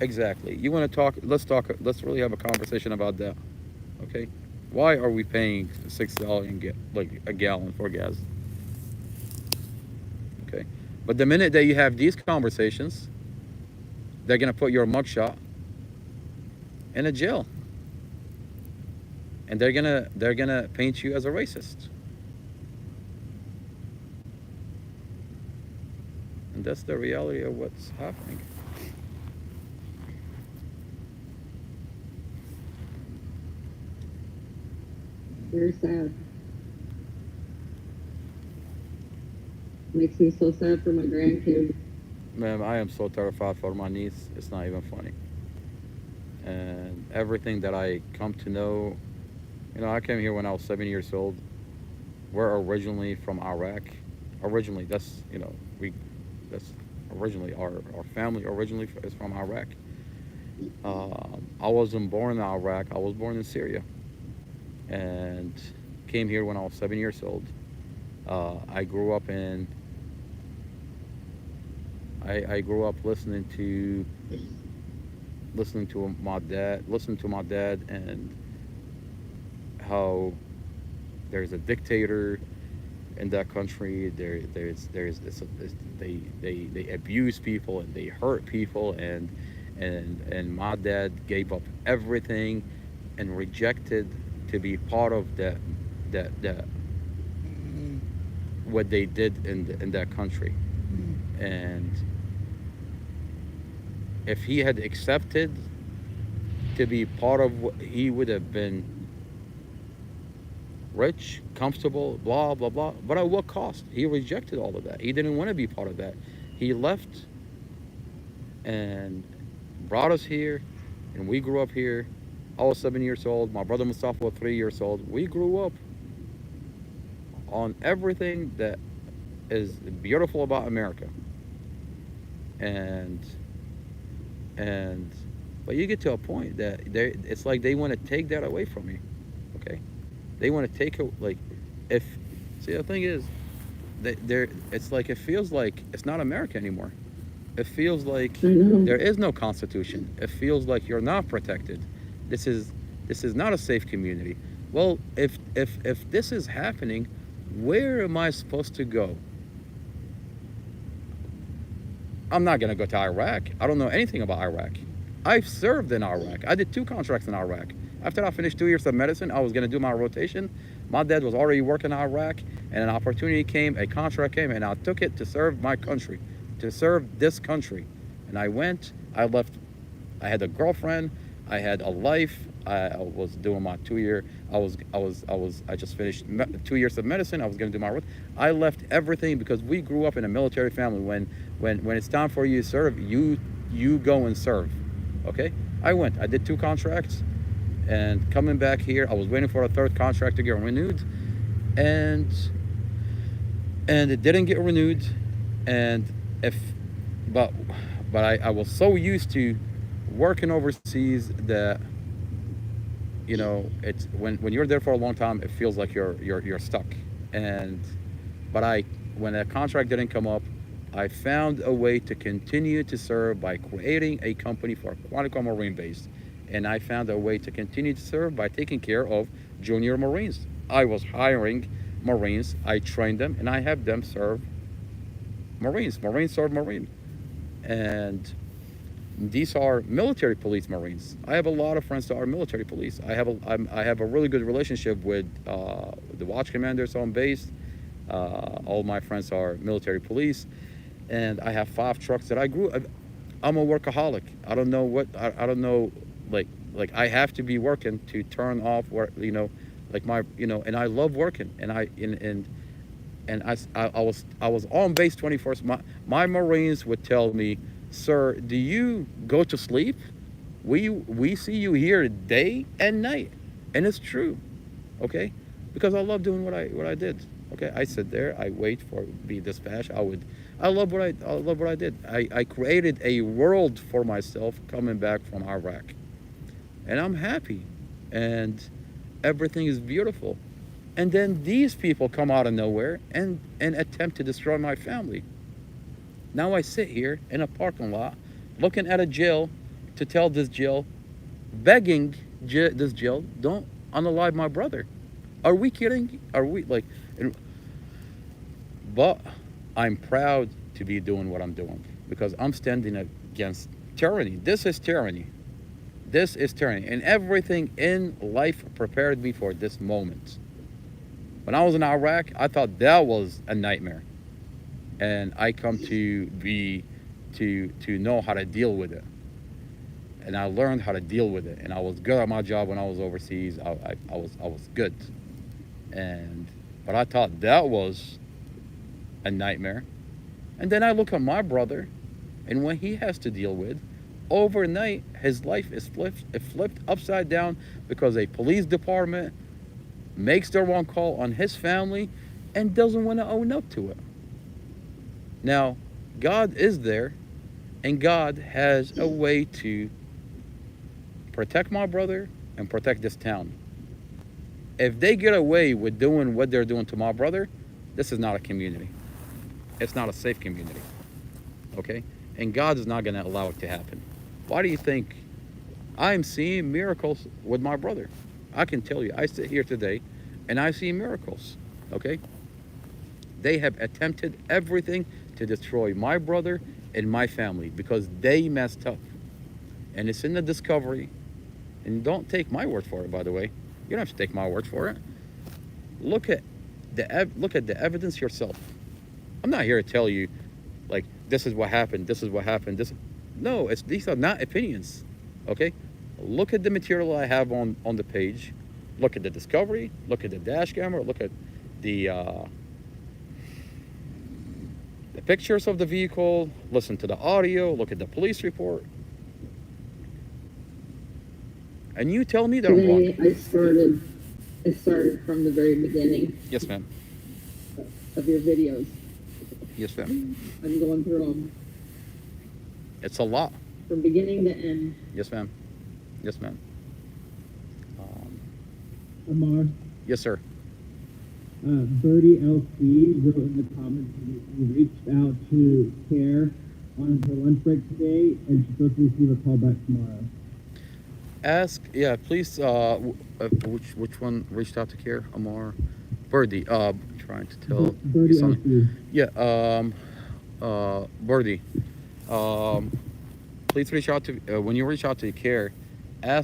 Exactly. You want to talk? Let's talk. Let's really have a conversation about that. Okay. Why are we paying $6 like a gallon for gas? Okay. But the minute that you have these conversations, they're gonna put your mugshot in a jail, and they're gonna paint you as a racist, and that's the reality of what's happening. Very sad. Makes me so sad for my grandkids. Man, I am so terrified for my niece. It's not even funny. And everything that I come to know, I came here when I was 7 years old. We're originally from Iraq. Originally, that's originally our family originally is from Iraq. I wasn't born in Iraq. I was born in Syria, and came here when I was 7 years old. I grew up in. I grew up listening to my dad, and how there's a dictator in that country. They abuse people and they hurt people, and my dad gave up everything and rejected to be part of that what they did in that country. And if he had accepted to be part of what, he would have been rich, comfortable, blah blah blah. But at what cost? He rejected all of that. He didn't want to be part of that. He left and brought us here, and we grew up here. I was 7 years old. My brother Mustafa was 3 years old. We grew up on everything that is beautiful about America. And but you get to a point that it's like they want to take that away from me. Okay, they want to take it, like, if see, the thing is it's like, it feels like it's not America anymore. It feels like there is no constitution. It feels like you're not protected. This is not a safe community. Well, if this is happening, where am I supposed to go? I'm not gonna go to Iraq. I don't know anything about Iraq. I've served in Iraq. I did 2 contracts in Iraq. After I finished 2 years of medicine, I was gonna do my rotation. My dad was already working in Iraq, and an opportunity came, a contract came, and I took it to serve my country, to serve this country. And I went, I left, I had a girlfriend, I had a life. I was doing my 2 year. I just finished 2 years of medicine. I was going to do my work. I left everything because we grew up in a military family. When it's time for you to serve, you go and serve. Okay. I went. I did 2 contracts, and coming back here, I was waiting for a 3rd contract to get renewed, and it didn't get renewed. And but I was so used to working overseas that, it's when you're there for a long time, it feels like you're stuck. But when a contract didn't come up, I found a way to continue to serve by creating a company for Quantico Marine Base, and I found a way to continue to serve by taking care of junior Marines. I was hiring Marines, I trained them, and I have them serve Marines. Marines serve Marine, and these are military police Marines. I have a lot of friends that are military police. I have a really good relationship with the watch commanders on base. All my friends are military police, and I have 5 trucks that I grew. I'm a workaholic. I don't know what I don't know. Like I have to be working to turn off work. Like my and I love working, and I was on base 24. My Marines would tell me, "Sir, do you go to sleep? We see you here day and night," and it's true, okay? Because I love doing what I did. Okay, I sit there, I wait for be dispatched. I love what I did. I created a world for myself coming back from Iraq, and I'm happy, and everything is beautiful. And then these people come out of nowhere and attempt to destroy my family. Now I sit here in a parking lot looking at a jail to tell this jail, begging this jail, don't unalive my brother. Are we kidding? Are we like? But I'm proud to be doing what I'm doing because I'm standing against tyranny. This is tyranny. This is tyranny. And everything in life prepared me for this moment. When I was in Iraq, I thought that was a nightmare. And I come to know how to deal with it. And I learned how to deal with it. And I was good at my job when I was overseas. I was good. But I thought that was a nightmare. And then I look at my brother and what he has to deal with. Overnight, his life is flipped upside down because a police department makes the wrong call on his family and doesn't want to own up to it. Now, God is there, and God has a way to protect my brother and protect this town. If they get away with doing what they're doing to my brother, this is not a community. It's not a safe community, okay? And God is not going to allow it to happen. Why do you think I'm seeing miracles with my brother? I can tell you, I sit here today and I see miracles, okay? They have attempted everything to destroy my brother and my family because they messed up. And it's in the discovery. And don't take my word for it, by the way. You don't have to take my word for it. Look at the evidence yourself. I'm not here to tell you, like, this is what happened, this is what happened, No, these are not opinions, okay? Look at the material I have on the page. Look at the discovery, look at the dash camera, look at the pictures of the vehicle, listen to the audio, look at the police report. And you tell me that I'm wrong. I started from the very beginning. Yes, ma'am. Of your videos. Yes, ma'am. I'm going through them. It's a lot. From beginning to end. Yes, ma'am. Yes, ma'am. Amar, Yes, sir. Birdie LC wrote in the comments that you reached out to CARE on her lunch break today, and she's supposed to receive a call back tomorrow. Please, which one reached out to CARE? Amar? Birdie, trying to tell Birdie you something. LC. Yeah, Birdie, please reach out to, when you reach out to CARE, tell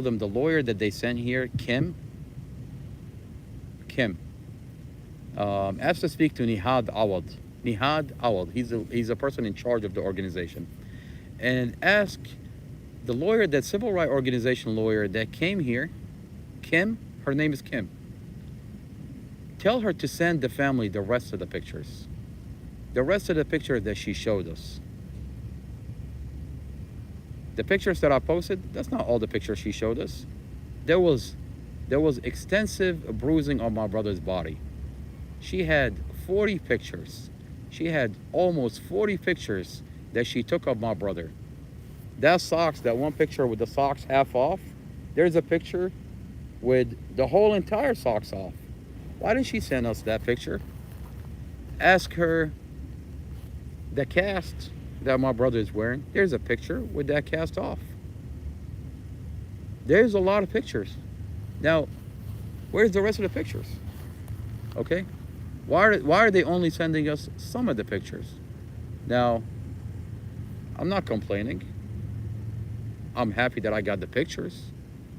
them the lawyer that they sent here, Kim, ask to speak to Nihad Awad. He's a person in charge of the organization. And ask the lawyer, that civil rights organization lawyer that came here, Kim, her name is Kim. Tell her to send the family the rest of the pictures. The rest of the pictures that she showed us. The pictures that I posted, that's not all the pictures she showed us. There was extensive bruising on my brother's body. She had 40 pictures. She had almost 40 pictures that she took of my brother. That one picture with the socks half off, there's a picture with the whole entire socks off. Why didn't she send us that picture? Ask her the cast that my brother is wearing. There's a picture with that cast off. There's a lot of pictures. Now, where's the rest of the pictures? Okay? Why are they only sending us some of the pictures? Now, I'm not complaining. I'm happy that I got the pictures,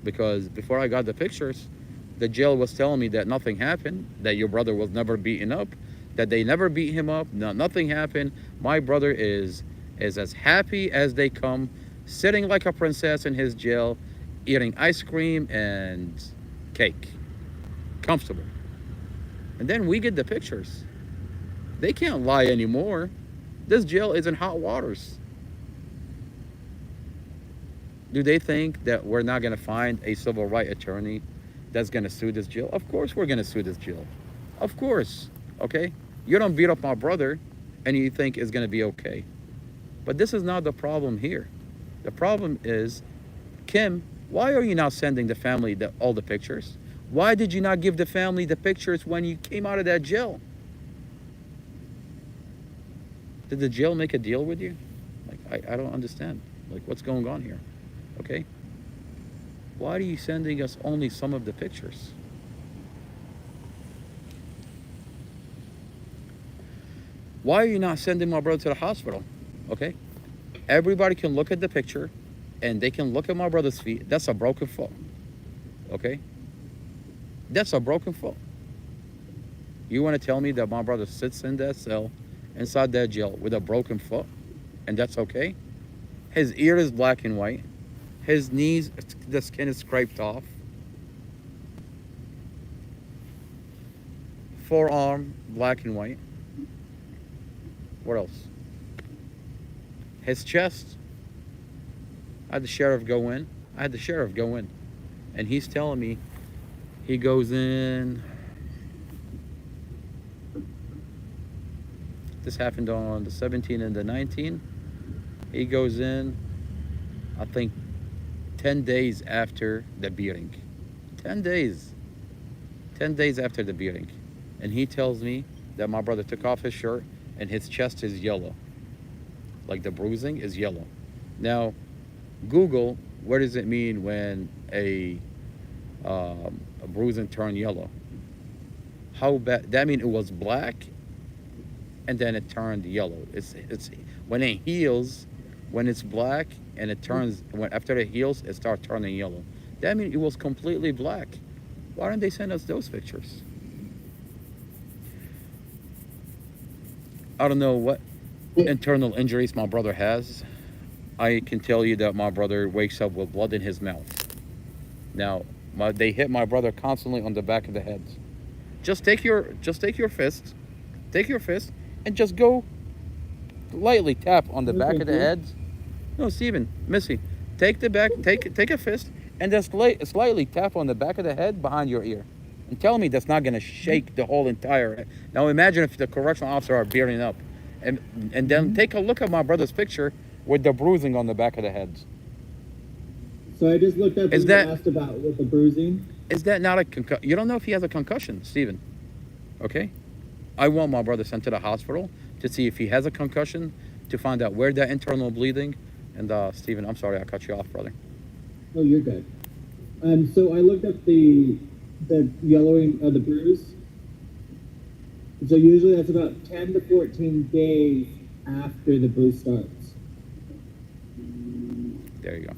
because before I got the pictures, the jail was telling me that nothing happened, that your brother was never beaten up, that they never beat him up, nothing happened. My brother is as happy as they come, sitting like a princess in his jail, eating ice cream and cake, comfortable. And then we get the pictures. They can't lie anymore. This jail is in hot waters. Do they think that we're not going to find a civil rights attorney that's going to sue this jail? Of course we're going to sue this jail. Of course, okay? You don't beat up my brother and you think it's going to be okay. But this is not the problem here. The problem is, Kim, why are you not sending the family all the pictures? Why did you not give the family the pictures when you came out of that jail? Did the jail make a deal with you? Like, I don't understand. Like, what's going on here? Okay? Why are you sending us only some of the pictures? Why are you not sending my brother to the hospital? Okay? Everybody can look at the picture and they can look at my brother's feet. That's a broken foot. Okay? That's a broken foot. You want to tell me that my brother sits in that cell, inside that jail, with a broken foot, and that's okay? His ear is black and white. His knees, the skin is scraped off. Forearm, black and white. What else? His chest. I had the sheriff go in. And he's telling me he goes in. This happened on the 17th and the 19th. He goes in, I think, 10 days after the beating. 10 days. 10 days after the beating. And he tells me that my brother took off his shirt and his chest is yellow. Like the bruising is yellow. Now, Google, what does it mean when a bruising turned yellow? How bad? That means it was black and then it turned yellow. It's when it heals, when it's black and it turns, after it heals, it starts turning yellow. That means it was completely black. Why didn't they send us those pictures? I don't know what internal injuries my brother has. I can tell you that my brother wakes up with blood in his mouth. Now, they hit my brother constantly on the back of the head. Just take your fist, and just go lightly tap on the back of the head. No, Stephen, Missy, take a fist and just slightly tap on the back of the head behind your ear. And tell me that's not going to shake the whole entire head. Now imagine if the correctional officer are beating up. And then take a look at my brother's picture with the bruising on the back of the head. So I just looked up and asked about with the bruising. Is that not a concussion? You don't know if he has a concussion, Stephen. Okay? I want my brother sent to the hospital to see if he has a concussion, to find out where that internal bleeding. And Stephen, I'm sorry I cut you off, brother. Oh, you're good. So I looked up the yellowing of the bruise. So usually that's about 10 to 14 days after the bruise starts. There you go.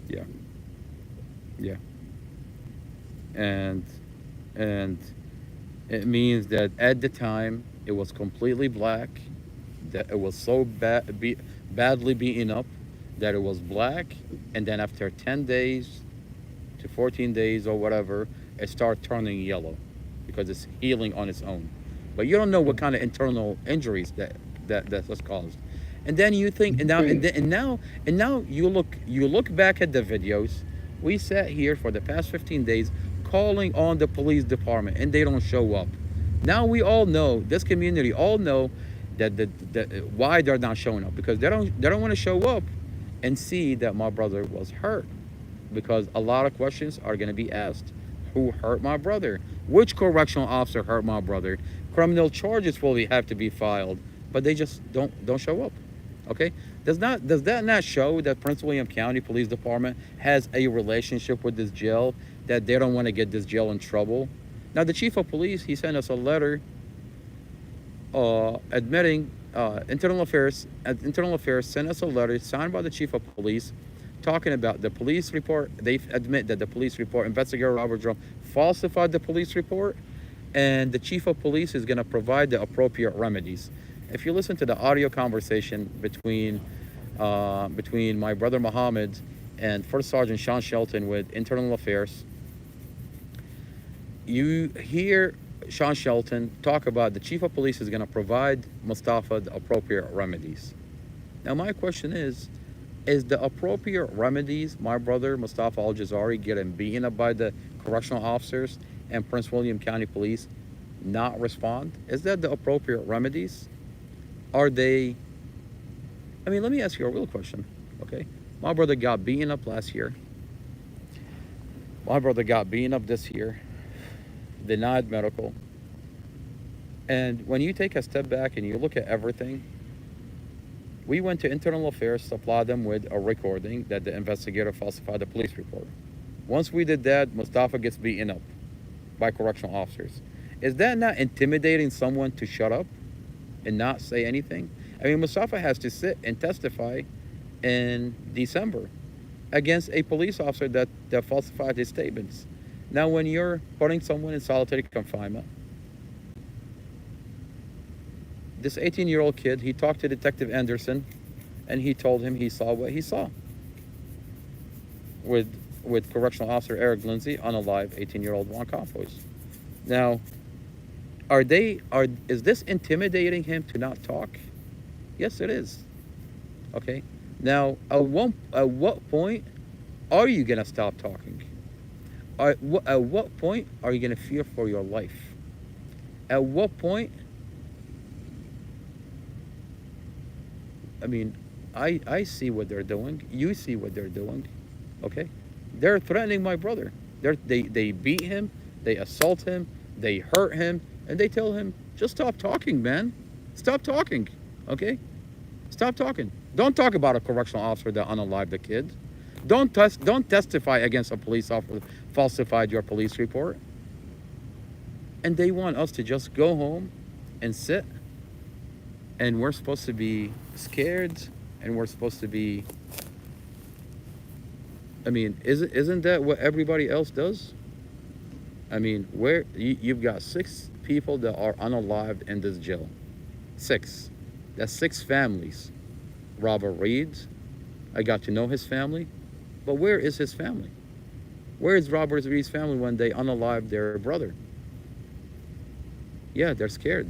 Yeah. Yeah. And it means that at the time it was completely black, that it was so badly beaten up that it was black, and then after 10 days to 14 days or whatever, it started turning yellow because it's healing on its own. But you don't know what kind of internal injuries that was caused. And then you think, and now you look back at the videos. We sat here for the past 15 days calling on the police department, and they don't show up. Now we all know, this community all know that why they're not showing up, because they don't want to show up and see that my brother was hurt, because a lot of questions are going to be asked. Who hurt my brother? Which correctional officer hurt my brother? Criminal charges will have to be filed, but they just don't show up. Okay? Does that not show that Prince William County Police Department has a relationship with this jail, that they don't want to get this jail in trouble? Now, the chief of police, he sent us a letter admitting, Internal Affairs sent us a letter signed by the chief of police talking about the police report. They admit that the police report, investigator Robert Drum, falsified the police report, and the chief of police is going to provide the appropriate remedies. If you listen to the audio conversation between my brother Muhammad and First Sergeant Sean Shelton with Internal Affairs, you hear Sean Shelton talk about the chief of police is going to provide Mustafa the appropriate remedies. Now my question is the appropriate remedies my brother Mustafa Aljazairi getting beaten up by the correctional officers and Prince William County Police not respond? Is that the appropriate remedies? Are they? I mean, let me ask you a real question, okay? My brother got beaten up last year. My brother got beaten up this year, denied medical. And when you take a step back and you look at everything, We went to internal affairs, supplied them with a recording that the investigator falsified the police report. Once we did that, Mustafa gets beaten up by correctional officers. Is that not intimidating someone to shut up and not say anything? I mean, Mustafa has to sit and testify in December against a police officer that falsified his statements. Now, when you're putting someone in solitary confinement, this 18-year-old kid, he talked to Detective Anderson, and he told him he saw what he saw with Correctional Officer Eric Lindsay on a live 18-year-old Juan Campos. Now, is this intimidating him to not talk? Yes, it is. Okay. Now, at what point are you gonna stop talking? At what point are you gonna fear for your life? At what point? I mean, I see what they're doing. You see what they're doing. Okay. They're threatening my brother. They beat him. They assault him. They hurt him, and they tell him, just stop talking, man. Stop talking. Okay. Stop talking. Don't talk about a correctional officer that unalived the kid. Don't testify against a police officer who falsified your police report. And they want us to just go home and sit, and we're supposed to be scared, and we're supposed to be, I mean, isn't that what everybody else does? I mean, you've got 6 people that are unalived in this jail. 6. That's 6 families. Robert Reed, I got to know his family, but where is his family? Where is Robert Reed's family when they unalived their brother? Yeah, they're scared.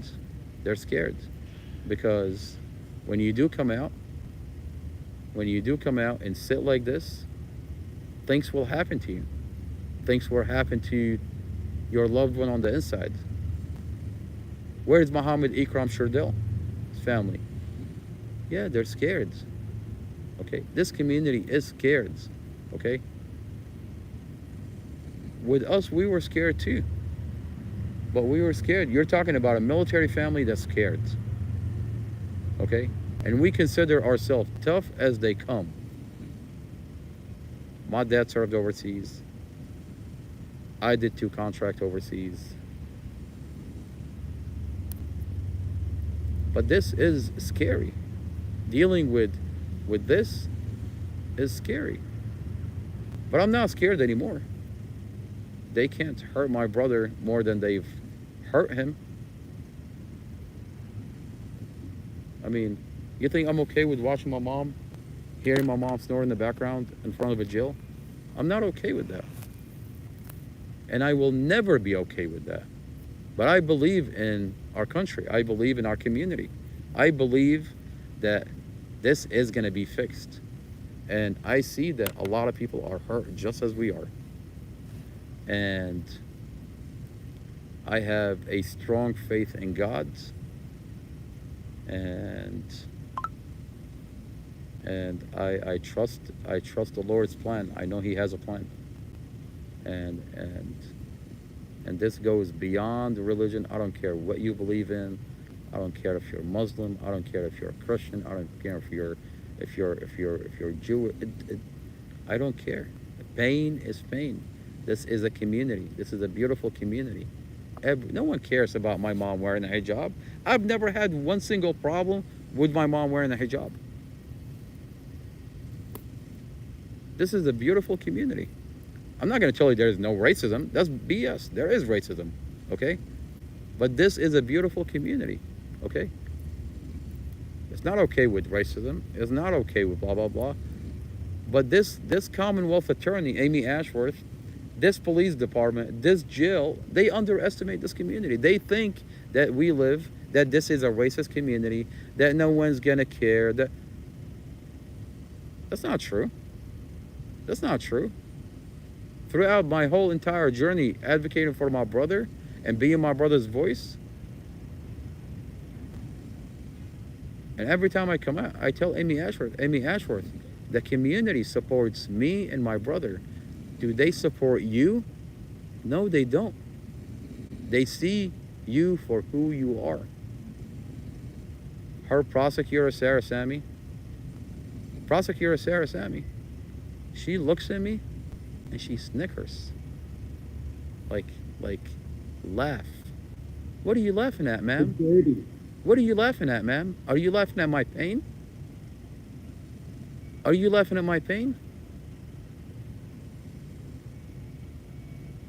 They're scared because when you do come out and sit like this, things will happen to you. Things will happen to your loved one on the inside. Where is Muhammad Ikram Sherdil? His family. Yeah, they're scared. Okay, this community is scared. Okay, with us, we were scared too. But we were scared. You're talking about a military family that's scared. Okay, and we consider ourselves tough as they come. My dad served overseas. I did 2 contracts overseas. But this is scary. Dealing with this is scary. But I'm not scared anymore. They can't hurt my brother more than they've hurt him. I mean, you think I'm okay with watching my mom, hearing my mom snore in the background in front of a jail? I'm not okay with that. And I will never be okay with that. But I believe in our country. I believe in our community. I believe that this is going to be fixed. And I see that a lot of people are hurt just as we are. And I have a strong faith in God. And I trust the Lord's plan. I know He has a plan. And this goes beyond religion. I don't care what you believe in. I don't care if you're Muslim. I don't care if you're a Christian. I don't care if you're Jewish. I don't care. Pain is pain. This is a community. This is a beautiful community. No one cares about my mom wearing a hijab. I've never had one single problem with my mom wearing a hijab. This is a beautiful community. I'm not going to tell you there's no racism. That's BS. There is racism, okay? But this is a beautiful community, okay? It's not okay with racism. It's not okay with blah, blah, blah. But this Commonwealth attorney, Amy Ashworth, this police department, this jail, they underestimate this community. They think that that this is a racist community, that no one's going to care. That's not true. That's not true. Throughout my whole entire journey advocating for my brother and being my brother's voice, and every time I come out, I tell Amy Ashworth, the community supports me and my brother. Do they support you? No, they don't. They see you for who you are. Her prosecutor, Sarah Sammy, Prosecutor Sarah Sammy, she looks at me and she snickers. Like, laugh. What are you laughing at, ma'am? Dirty. What are you laughing at, ma'am? Are you laughing at my pain? Are you laughing at my pain?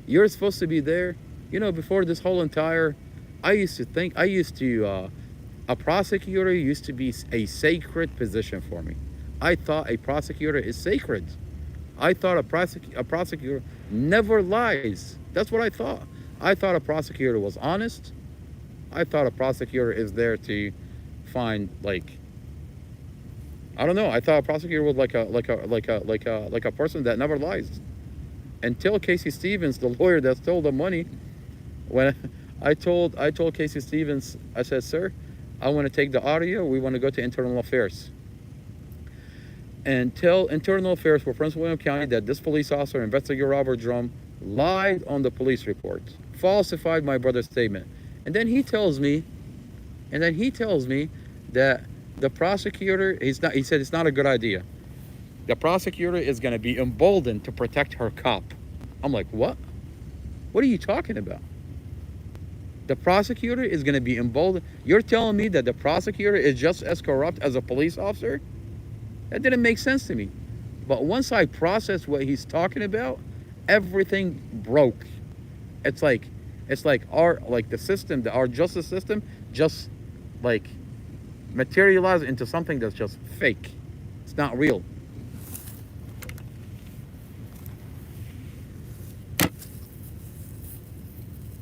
You're supposed to be there. You know, before this whole entire, a prosecutor used to be a sacred position for me. I thought a prosecutor is sacred. I thought a prosecutor never lies. That's what I thought. I thought a prosecutor was honest. I thought a prosecutor is there to find, like, I don't know. I thought a prosecutor was like a person that never lies. Until Casey Stevens, the lawyer that stole the money, when I told Casey Stevens, I said, sir, I want to take the audio. We want to go to Internal Affairs. And tell Internal Affairs for Prince William County that this police officer, investigator Robert Drum, lied on the police report, falsified my brother's statement. And then he tells me that the prosecutor, he said it's not a good idea. The prosecutor is going to be emboldened to protect her cop. I'm like, what? What are you talking about? The prosecutor is going to be emboldened? You're telling me that the prosecutor is just as corrupt as a police officer? That didn't make sense to me. But once I processed what he's talking about, everything broke. It's like the system, our justice system, just like materialized into something that's just fake. It's not real.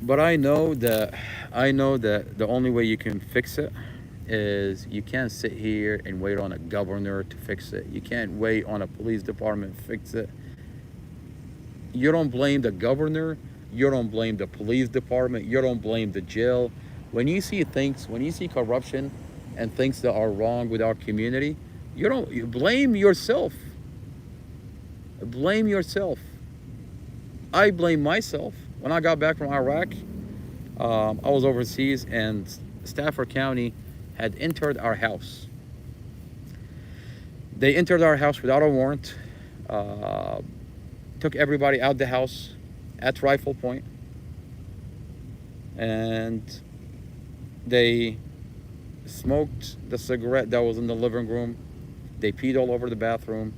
But I know that the only way you can fix it is you can't sit here and wait on a governor to fix it. You can't wait on a police department to fix it. You don't blame the governor. You don't blame the police department. You don't blame the jail. When you see corruption and things that are wrong with our community, you blame yourself. Blame yourself. I blame myself. When I got back from Iraq, I was overseas, and Stafford County had entered our house. They entered our house without a warrant, took everybody out the house at rifle point, and they smoked the cigarette that was in the living room. They peed all over the bathroom.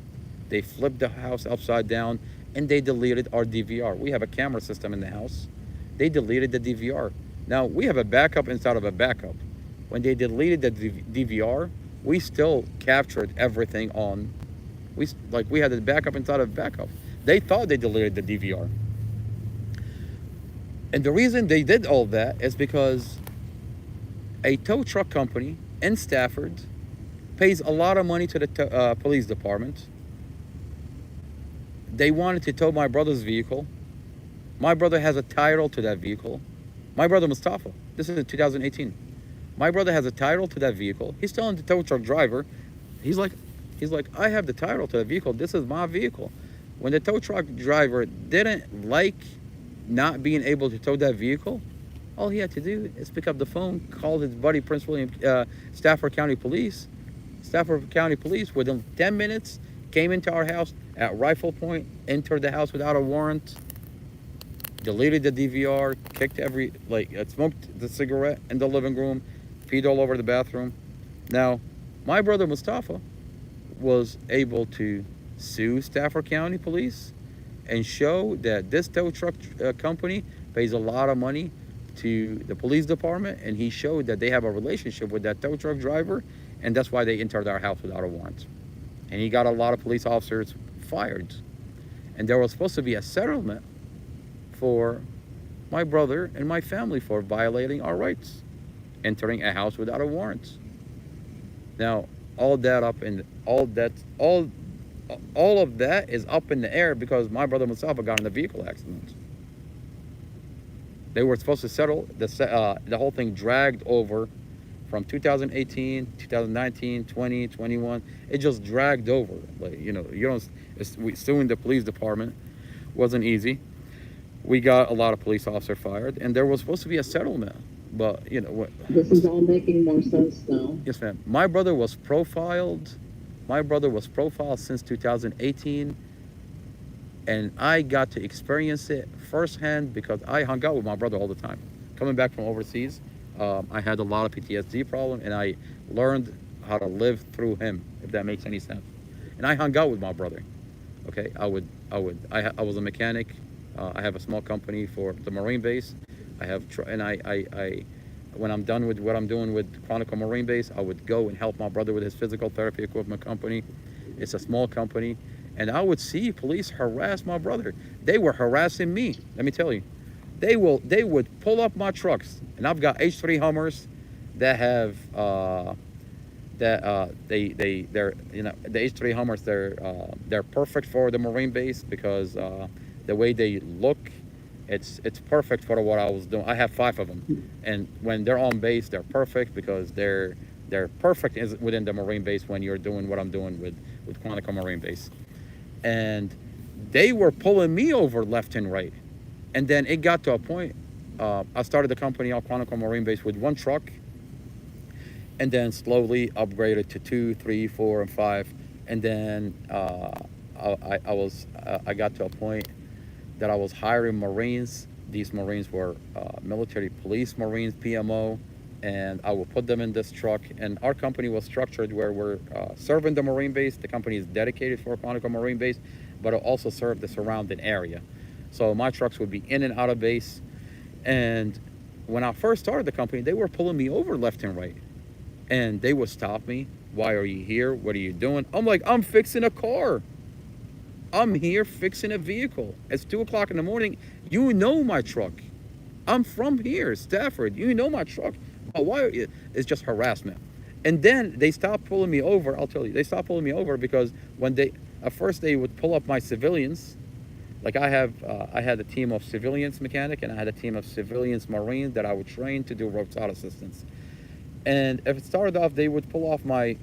They flipped the house upside down, and they deleted our DVR. We have a camera system in the house. They deleted the DVR. Now, we have a backup inside of a backup. When they deleted the DVR, we still captured everything on. We had a backup inside of a backup. They thought they deleted the DVR. And the reason they did all that is because a tow truck company in Stafford pays a lot of money to the police department. They wanted to tow my brother's vehicle. My brother has a title to that vehicle. My brother Mustafa, this is in 2018. My brother has a title to that vehicle. He's telling the tow truck driver, he's like, I have the title to the vehicle. This is my vehicle. When the tow truck driver didn't like not being able to tow that vehicle, all he had to do is pick up the phone, call his buddy Prince William, Stafford County Police. Stafford County Police, within 10 minutes, came into our house at rifle point, entered the house without a warrant, deleted the DVR, smoked the cigarette in the living room, peed all over the bathroom. Now, my brother Mustafa was able to sue Stafford County Police and show that this tow truck company pays a lot of money to the police department, and he showed that they have a relationship with that tow truck driver, and that's why they entered our house without a warrant. And he got a lot of police officers fired. And there was supposed to be a settlement for my brother and my family for violating our rights, entering a house without a warrant. Now, all of that is up in the air because my brother Mustafa got in a vehicle accident. They were supposed to settle. The whole thing dragged over from 2018, 2019, 20, 21. It just dragged over. Suing the police department wasn't easy. We got a lot of police officers fired, and there was supposed to be a settlement. But, This is all making more sense now. Yes, ma'am. My brother was profiled My brother was profiled since 2018, and I got to experience it firsthand because I hung out with my brother all the time. Coming back from overseas, I had a lot of PTSD problem, and I learned how to live through him, if that makes any sense. And I hung out with my brother. Okay, I was a mechanic. I have a small company for the Marine base. When I'm done with what I'm doing with Chronicle Marine Base, I would go and help my brother with his physical therapy equipment company. It's a small company. And I would see police harass my brother. They were harassing me, let me tell you. They would pull up my trucks. And I've got H3 Hummers that have, they're, you know, the H3 Hummers, they're perfect for the Marine base because the way they look, it's perfect for what I was doing. I have 5 of them, and when they're on base, they're perfect because they're perfect within the Marine base when you're doing what I'm doing with Chronicle Marine Base. And they were pulling me over left and right, and then it got to a point. I started the company on Chronicle Marine Base with 1 truck, and then slowly upgraded to 2, 3, 4, and 5, and then I got to a point that I was hiring Marines. These Marines were military police Marines, PMO, and I would put them in this truck. And our company was structured where we're serving the Marine base. The company is dedicated for Chronicle Marine Base, but it also served the surrounding area. So my trucks would be in and out of base. And when I first started the company, they were pulling me over left and right. And they would stop me. Why are you here? What are you doing? I'm like, I'm fixing a car. I'm here fixing a vehicle. It's 2 o'clock in the morning. You know my truck. I'm from here, Stafford. You know my truck. Oh, why? It's just harassment. And then they stopped pulling me over. I'll tell you, they stopped pulling me over because when at first they would pull up my civilians. Like I had a team of civilians mechanic, and I had a team of civilians Marines that I would train to do roadside assistance. And if it started off, they would pull off my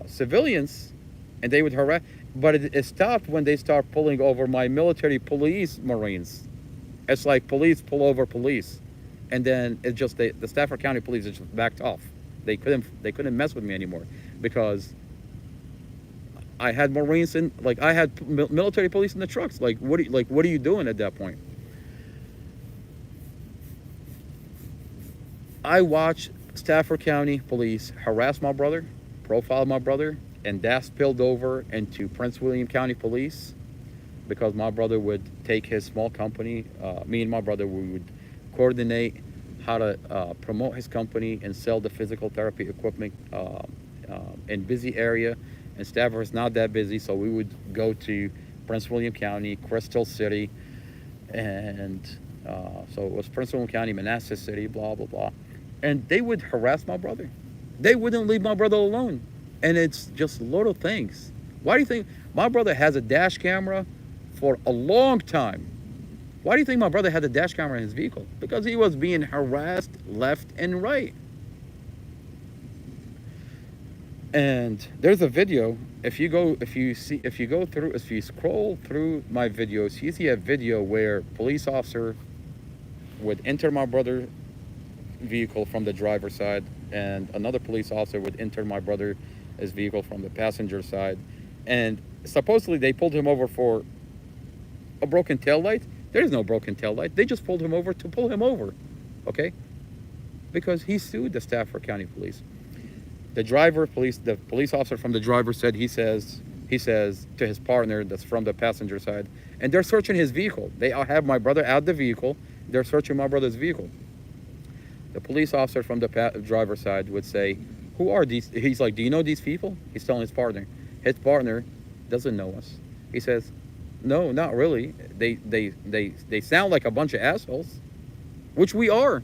civilians, and they would harass. But it stopped when they start pulling over my military police Marines. It's like police pull over police, and then it just the Stafford County Police just backed off. They couldn't mess with me anymore because I had Marines in, like I had military police in the trucks. Like what are you doing at that point? I watched Stafford County Police harass my brother, profile my brother, and that spilled over into Prince William County Police because my brother would take his small company. Me and my brother, we would coordinate how to promote his company and sell the physical therapy equipment in busy area. And Stafford is not that busy, so we would go to Prince William County, Crystal City, and so it was Prince William County, Manassas City, blah, blah, blah. And they would harass my brother. They wouldn't leave my brother alone. And it's just little things. Why do you think my brother has a dash camera for a long time? Why do you think my brother had a dash camera in his vehicle? Because he was being harassed left and right. And there's a video. If you scroll through my videos, you see a video where police officer would enter my brother's vehicle from the driver's side, and another police officer would enter my brother's vehicle from the passenger side, and supposedly they pulled him over for a broken taillight. There's no broken taillight. They just pulled him over to pull him over, okay? Because he sued the Stafford County Police. The police officer from the driver said, he says to his partner that's from the passenger side, and they're searching his vehicle. They have my brother out the vehicle. They're searching my brother's vehicle. The police officer from the driver's side would say, who are these? He's like, do you know these people? He's telling his partner. His partner doesn't know us. He says, no, not really. They sound like a bunch of assholes, which we are.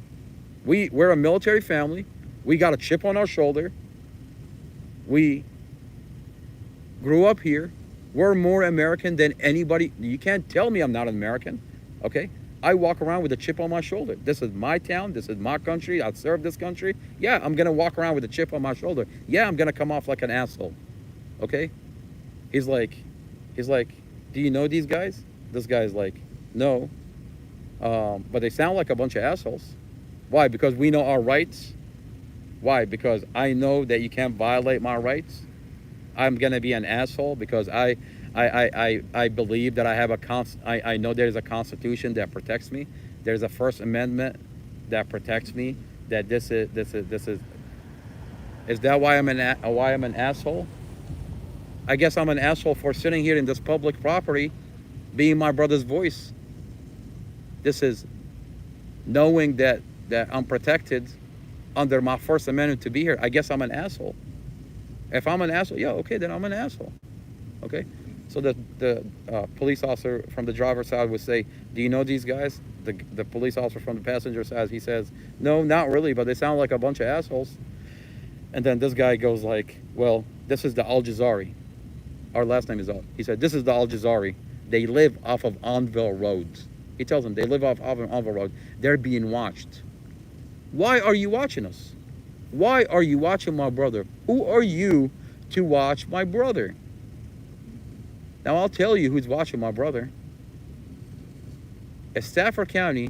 We're a military family. We got a chip on our shoulder. We grew up here. We're more American than anybody. You can't tell me I'm not an American, okay? I walk around with a chip on my shoulder. This is my town. This is my country. I serve this country. Yeah, I'm going to walk around with a chip on my shoulder. Yeah, I'm going to come off like an asshole, okay? He's like, do you know these guys? This guy's like, no. But they sound like a bunch of assholes. Why? Because we know our rights. Why? Because I know that you can't violate my rights. I'm gonna be an asshole because I believe that I have I know there's a constitution that protects me. There's a First Amendment that protects me. That this is that why I'm an asshole? I guess I'm an asshole for sitting here in this public property, being my brother's voice. This is knowing that I'm protected under my First Amendment to be here. I guess I'm an asshole. If I'm an asshole, yeah, okay, then I'm an asshole. Okay, so the police officer from the driver's side would say, "Do you know these guys?" The police officer from the passenger side, he says, "No, not really, but they sound like a bunch of assholes." And then this guy goes like, "Well, this is the Al-Jazari. Our last name is Al." He said, "This is the Al-Jazari. They live off of Anvil Road." He tells them they live off of Anvil Road. They're being watched. Why are you watching us? Why are you watching my brother? Who are you to watch my brother? Now I'll tell you who's watching my brother. It's Stafford County.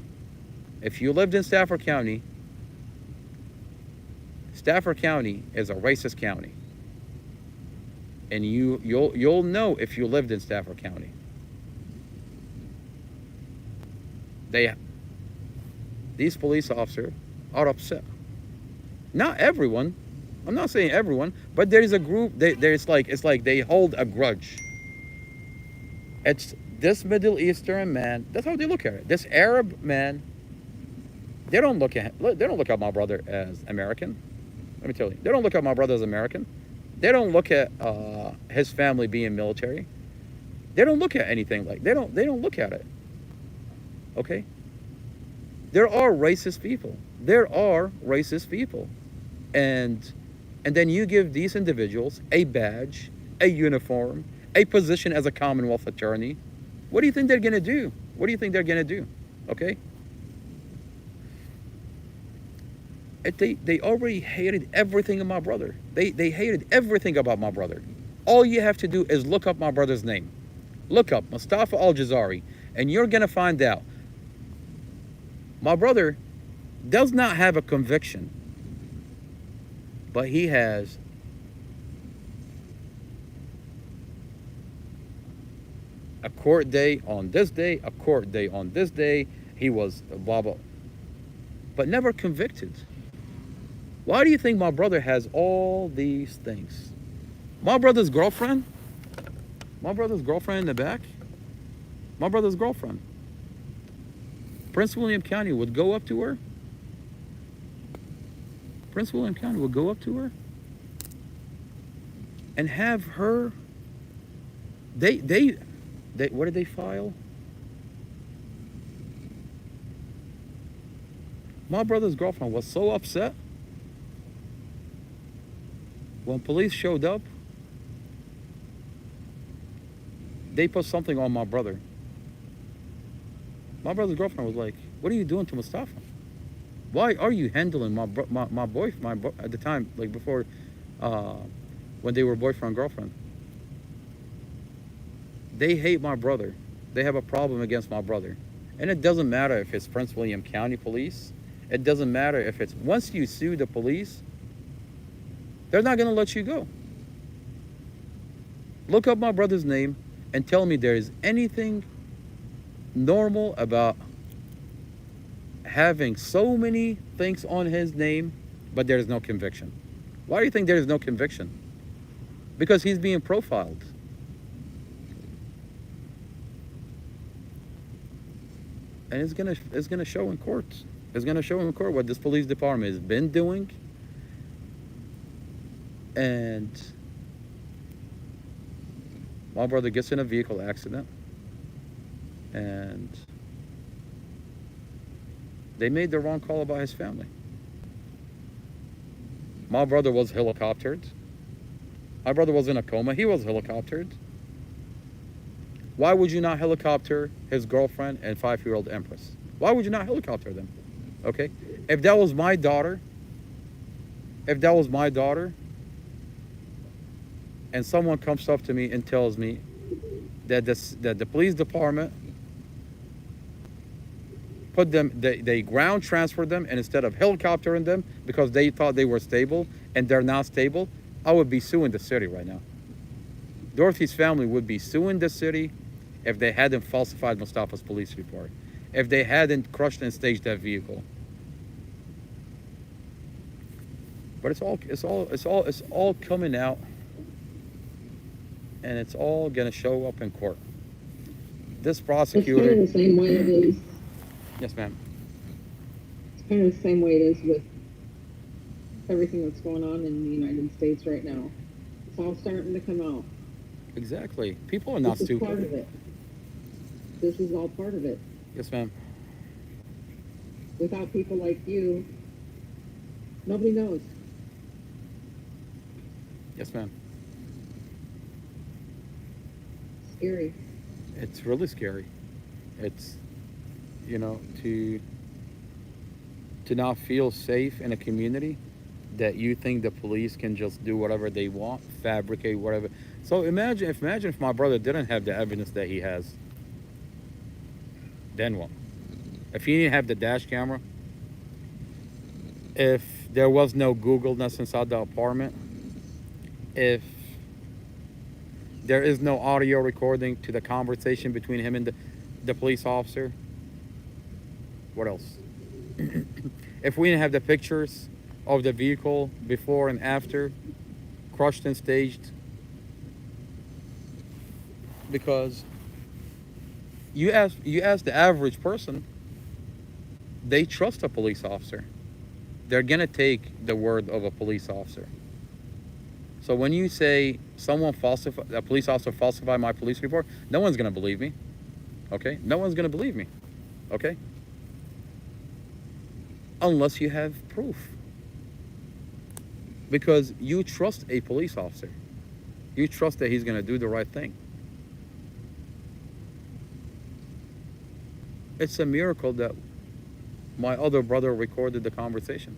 If you lived in Stafford County is a racist county. And you'll know if you lived in Stafford County. These police officers are upset. Not everyone. I'm not saying everyone, but there is a group. It's like they hold a grudge. It's this Middle Eastern man. That's how they look at it. This Arab man. They don't look at my brother as American. Let me tell you, they don't look at my brother as American. They don't look at his family being military. They don't look at anything like they don't look at it. Okay. There are racist people. There are racist people, and then you give these individuals a badge, a uniform, a position as a Commonwealth attorney. What do you think they're gonna do? What do you think they're gonna do? Okay. They already hated everything of my brother. They hated everything about my brother. All you have to do is look up my brother's name. Look up Mustafa Aljazairi, and you're gonna find out. My brother does not have a conviction, but he has a court day on this day, a court day on this day. He was blah blah, but never convicted. Why do you think my brother has all these things? My brother's girlfriend in the back, my brother's girlfriend. Prince William County would go up to her. Prince William County would go up to her and have her. They what did they file? My brother's girlfriend was so upset when police showed up. They put something on my brother. My brother's girlfriend was like, "What are you doing to Mustafa? Why are you handling my boy at the time, like before, when they were boyfriend girlfriend?" They hate my brother. They have a problem against my brother, and it doesn't matter if it's Prince William County Police. It doesn't matter if it's once you sue the police, they're not gonna let you go. Look up my brother's name and tell me there is anything normal about having so many things on his name, but there is no conviction. Why do you think there is no conviction? Because he's being profiled. And it's gonna show in court. It's gonna show in court what this police department has been doing. And my brother gets in a vehicle accident, and they made the wrong call about his family. My brother was helicoptered. My brother was in a coma. He was helicoptered. Why would you not helicopter his girlfriend and 5-year-old Empress? Why would you not helicopter them? Okay? If that was my daughter, and someone comes up to me and tells me that the police department put them, they ground transferred them, and instead of helicoptering them because they thought they were stable and they're not stable, I would be suing the city right now. Dorothy's family would be suing the city if they hadn't falsified Mustafa's police report, if they hadn't crushed and staged that vehicle. But it's all coming out, and it's all gonna show up in court. This It's prosecutor. kind of the same way it is. Yes, ma'am. It's kind of the same way it is with everything that's going on in the United States right now. It's all starting to come out. Exactly. People are not This is part of stupid. it. This is all part of it. Yes, ma'am. Without people like you, nobody knows. Yes, ma'am. Scary. It's really scary. It's, you know, to not feel safe in a community that you think the police can just do whatever they want, fabricate whatever. So imagine if my brother didn't have the evidence that he has. Then what? If he didn't have the dash camera, if there was no Google-ness inside the apartment, if there is no audio recording to the conversation between him and the police officer, what else? If we didn't have the pictures of the vehicle before and after, crushed and staged, because you ask the average person, they trust a police officer. They're gonna take the word of a police officer. So when you say a police officer falsified my police report, no one's gonna believe me. Okay? No one's gonna believe me. Okay? Unless you have proof. Because you trust a police officer. You trust that he's gonna do the right thing. It's a miracle that my other brother recorded the conversation.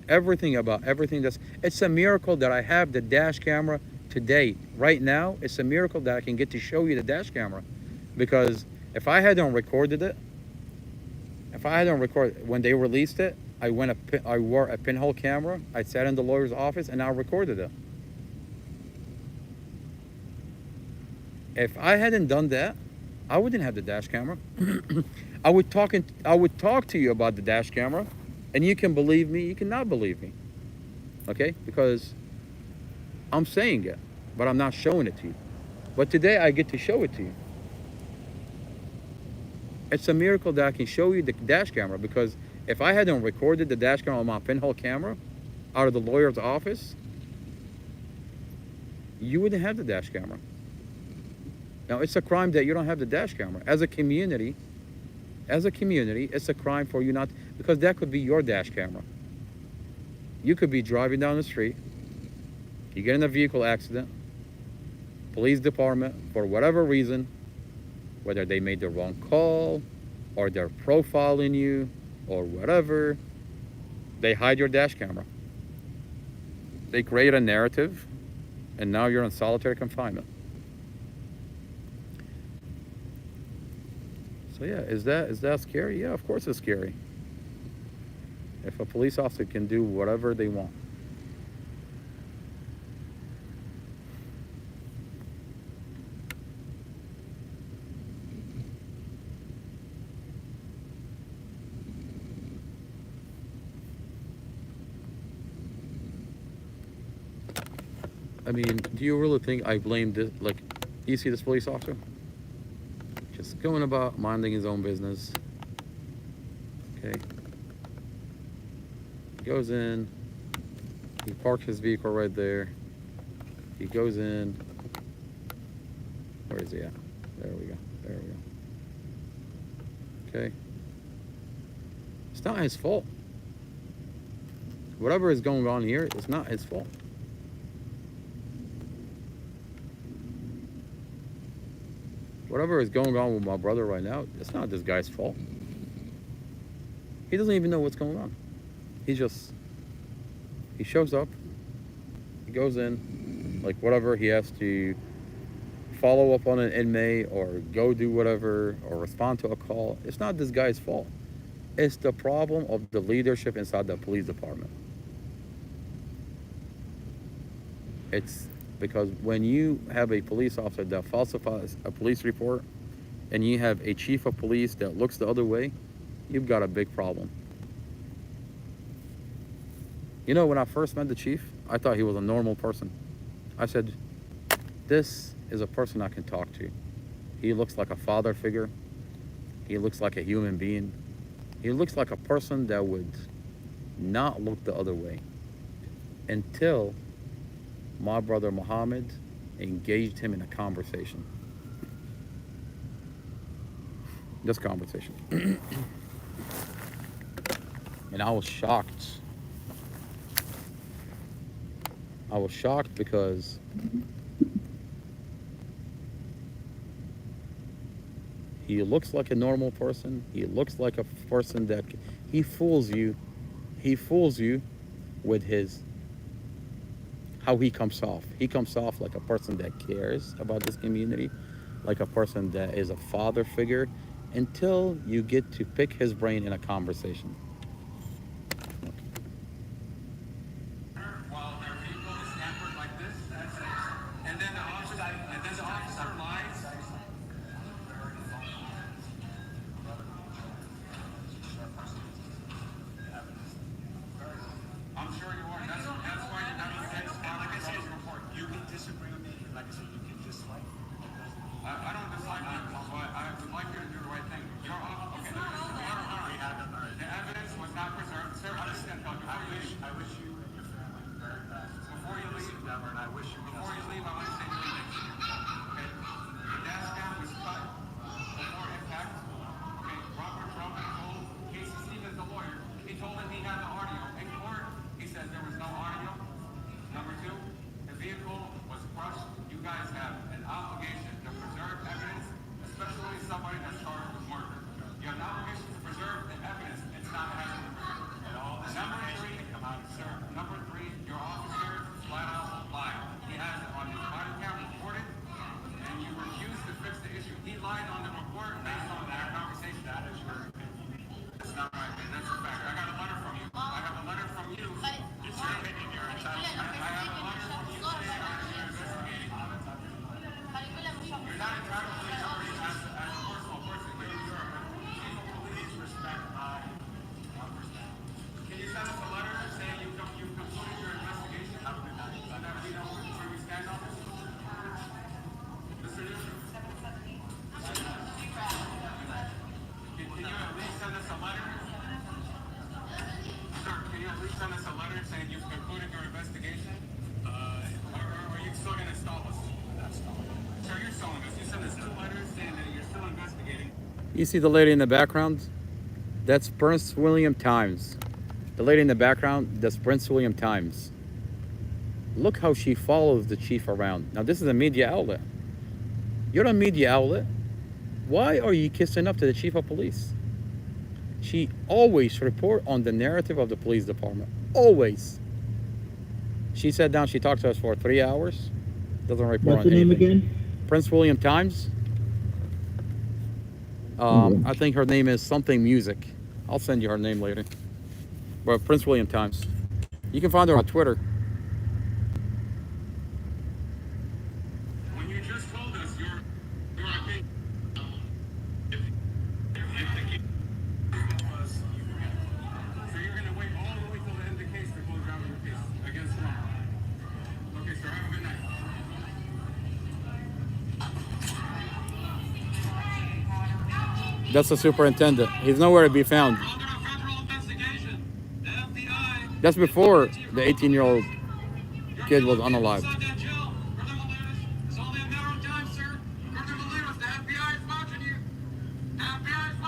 Everything it's a miracle that I have the dash camera today. Right now, it's a miracle that I can get to show you the dash camera. Because if I hadn't recorded it, when they released it, I wore a pinhole camera, I sat in the lawyer's office and I recorded it. If I hadn't done that, I wouldn't have the dash camera. I would talk to you about the dash camera, and you can believe me, you cannot believe me. Okay? Because I'm saying it, but I'm not showing it to you. But today I get to show it to you. It's a miracle that I can show you the dash camera, because if I hadn't recorded the dash camera on my pinhole camera out of the lawyer's office, you wouldn't have the dash camera. Now, it's a crime that you don't have the dash camera. As a community, it's a crime for you not, because that could be your dash camera. You could be driving down the street, you get in a vehicle accident, police department, for whatever reason, whether they made the wrong call, or they're profiling you, or whatever, they hide your dash camera. They create a narrative, and now you're in solitary confinement. So yeah, is that scary? Yeah, of course it's scary. If a police officer can do whatever they want. I mean, do you really think I blame this? Like, you see this police officer? Just going about minding his own business. Okay. He goes in. He parks his vehicle right there. He goes in. Where is he at? There we go. There we go. Okay. It's not his fault. Whatever is going on here, it's not his fault. Whatever is going on with my brother right now, it's not this guy's fault. He doesn't even know what's going on. He shows up, he goes in, like whatever, he has to follow up on an inmate or go do whatever or respond to a call. It's not this guy's fault. It's the problem of the leadership inside the police department. It's because when you have a police officer that falsifies a police report and you have a chief of police that looks the other way, you've got a big problem. You know, when I first met the chief, I thought he was a normal person. I said, this is a person I can talk to. He looks like a father figure. He looks like a human being. He looks like a person that would not look the other way. Until my brother Muhammad engaged him in a conversation. This conversation. And I was shocked. I was shocked because he looks like a normal person. He looks like a person that he fools you. He fools you with his how he comes off. He comes off like a person that cares about this community, like a person that is a father figure, until you get to pick his brain in a conversation. While their vehicle is tampered like this, and then the officer lies. I'm sure you are. That's why you have to take a spot. Like I said, report. You can disagree with me. Like I said, you can dislike. I don't dislike you, but I would like you to do the right thing. You're off. Okay. The evidence was not preserved. Sir, understand. I wish you and your family the very best. Before you leave, and I wish you. Before you leave, I want to say three things. Okay. The dash cam was cut before impact. Okay. Robert Trump told Casey Stevens, the lawyer, he told him he had the audio. In court, he says there was no audio. Number two, the vehicle was crushed. You guys have an obligation to preserve evidence, especially somebody that's charged with murder. You have an obligation to preserve the evidence. It's not happening. Number three, your officer flat out lied. He has it on his body cam recorded, and you refuse to fix the issue. He lied on the report based on that conversation. That is your opinion. That's not my opinion. That's a fact. I got a letter from you. I have a letter from you. It's your opinion. You're entitled. I have a letter from you saying you're investigating. You're not entitled to the authority as a personal person. You're a chief of police. Respect my understanding. Can you send us a letter saying you've concluded your investigation? I would not. So that we know where we stand on this? Mr. Newsom? Can you at least send us a letter? Sir, can you at least send us a letter saying you've concluded your investigation? Or are you still going to stall us? Sir, you're stalling us. You send us 2 letters saying that you're still investigating. You see the lady in the background? That's Prince William Times. The lady in the background, that's Prince William Times. Look how she follows the chief around. Now, this is a media outlet. You're a media outlet. Why are you kissing up to the chief of police? She always report on the narrative of the police department. Always. She sat down, she talked to us for 3 hours. Doesn't report What's on the name anything. again? Prince William Times. I think her name is something music. I'll send you her name later. But Prince William Times. You can find her on Twitter. When you just told us your opinion, so you're going to wait all the way till the end of the case to close out your case against tomorrow. Okay, sir, have a good night. That's the superintendent. He's nowhere to be found. That's before the 18-year-old kid was unalive.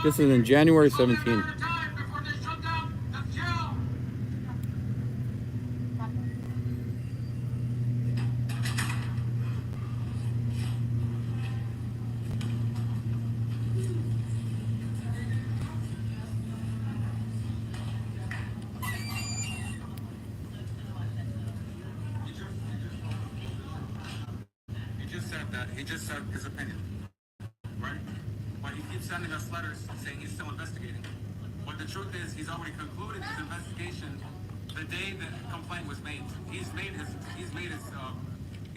This is in January 17th. He just said his opinion, right? But he keeps sending us letters saying he's still investigating. But the truth is, he's already concluded his investigation the day the complaint was made. He's made his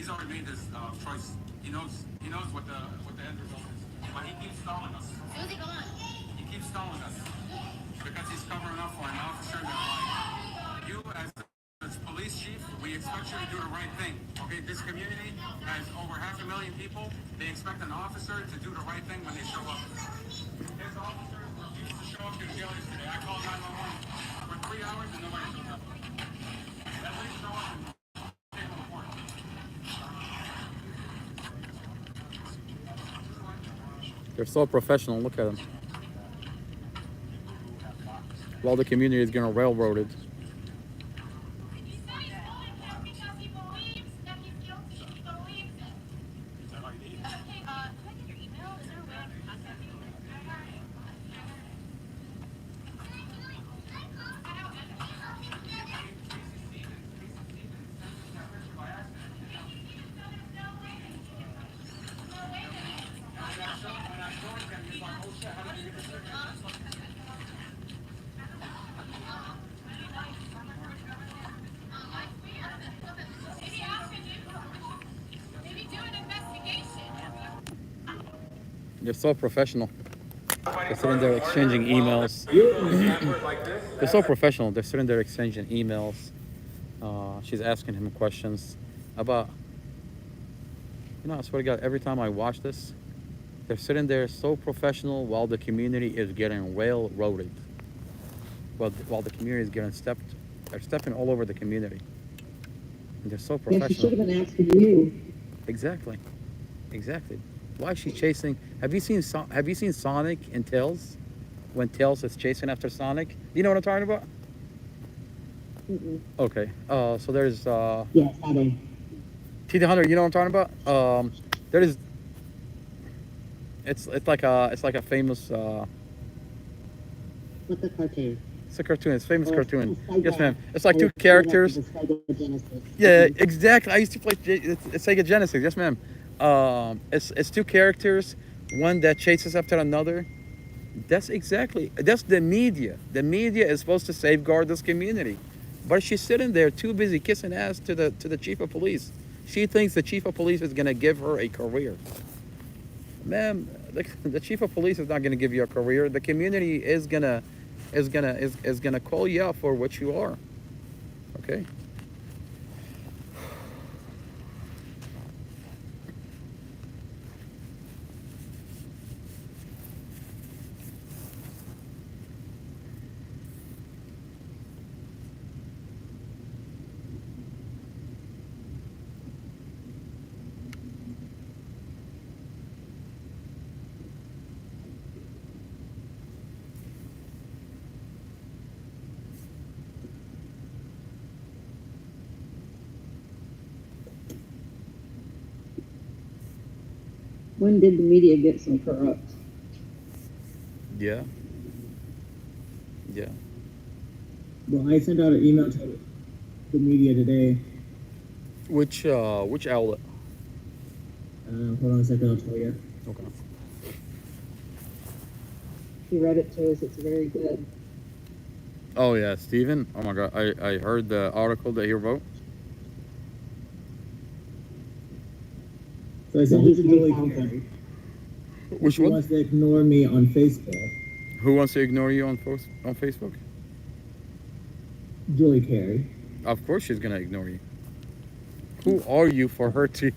He's already made his choice. He knows what the end result is. But he keeps stalling us. Susie, come on. He keeps stalling us because he's covering up for an officer that's like, you as police chief, we expect you to do the right thing. Okay, this community has over 500,000 people. They expect an officer to do the right thing when they show up. His officers refused to show up to the jail yesterday. I called 911 for 3 hours and nobody showed up. At least show up and take a report. They're so professional. Look at them. While the community is getting railroaded. They're so professional. They're sitting there exchanging emails. They're so professional. They're sitting there exchanging emails. She's asking him questions about, I swear to God, every time I watch this, they're sitting there so professional while the community is getting railroaded. While the community is getting they're stepping all over the community. And they're so professional. Yeah, she should have been asking you. Exactly. Why is she chasing? Have you seen Sonic and Tails? When Tails is chasing after Sonic, do you know what I'm talking about? Mm-mm. Okay. So there's Yes, I do. TD Hunter. You know what I'm talking about? There is. It's like a famous. What's the cartoon? It's a cartoon. It's a famous cartoon. Sega. Yes, ma'am. It's like two characters. Sega Genesis. Yeah, exactly. I used to play it's Sega Genesis. Yes, ma'am. It's two characters, one that chases after another. That's the media. The media is supposed to safeguard this community, but she's sitting there too busy kissing ass to the chief of police. She thinks the chief of police is gonna give her a career. Ma'am, the chief of police is not gonna give you a career. The community is gonna call you out for what you are. Okay. When did the media get so corrupt? Yeah. Well, I sent out an email to the media today. Which outlet? Hold on a second, I'll tell you. Okay. He read it to us. It's very good. Oh yeah, Steven. Oh my God, I heard the article that he wrote. So I sent it to Julie Carey. Which She one? wants to ignore me on Facebook. Who wants to ignore you on Facebook? Julie Carey. Of course she's gonna ignore you. Who are you for her to?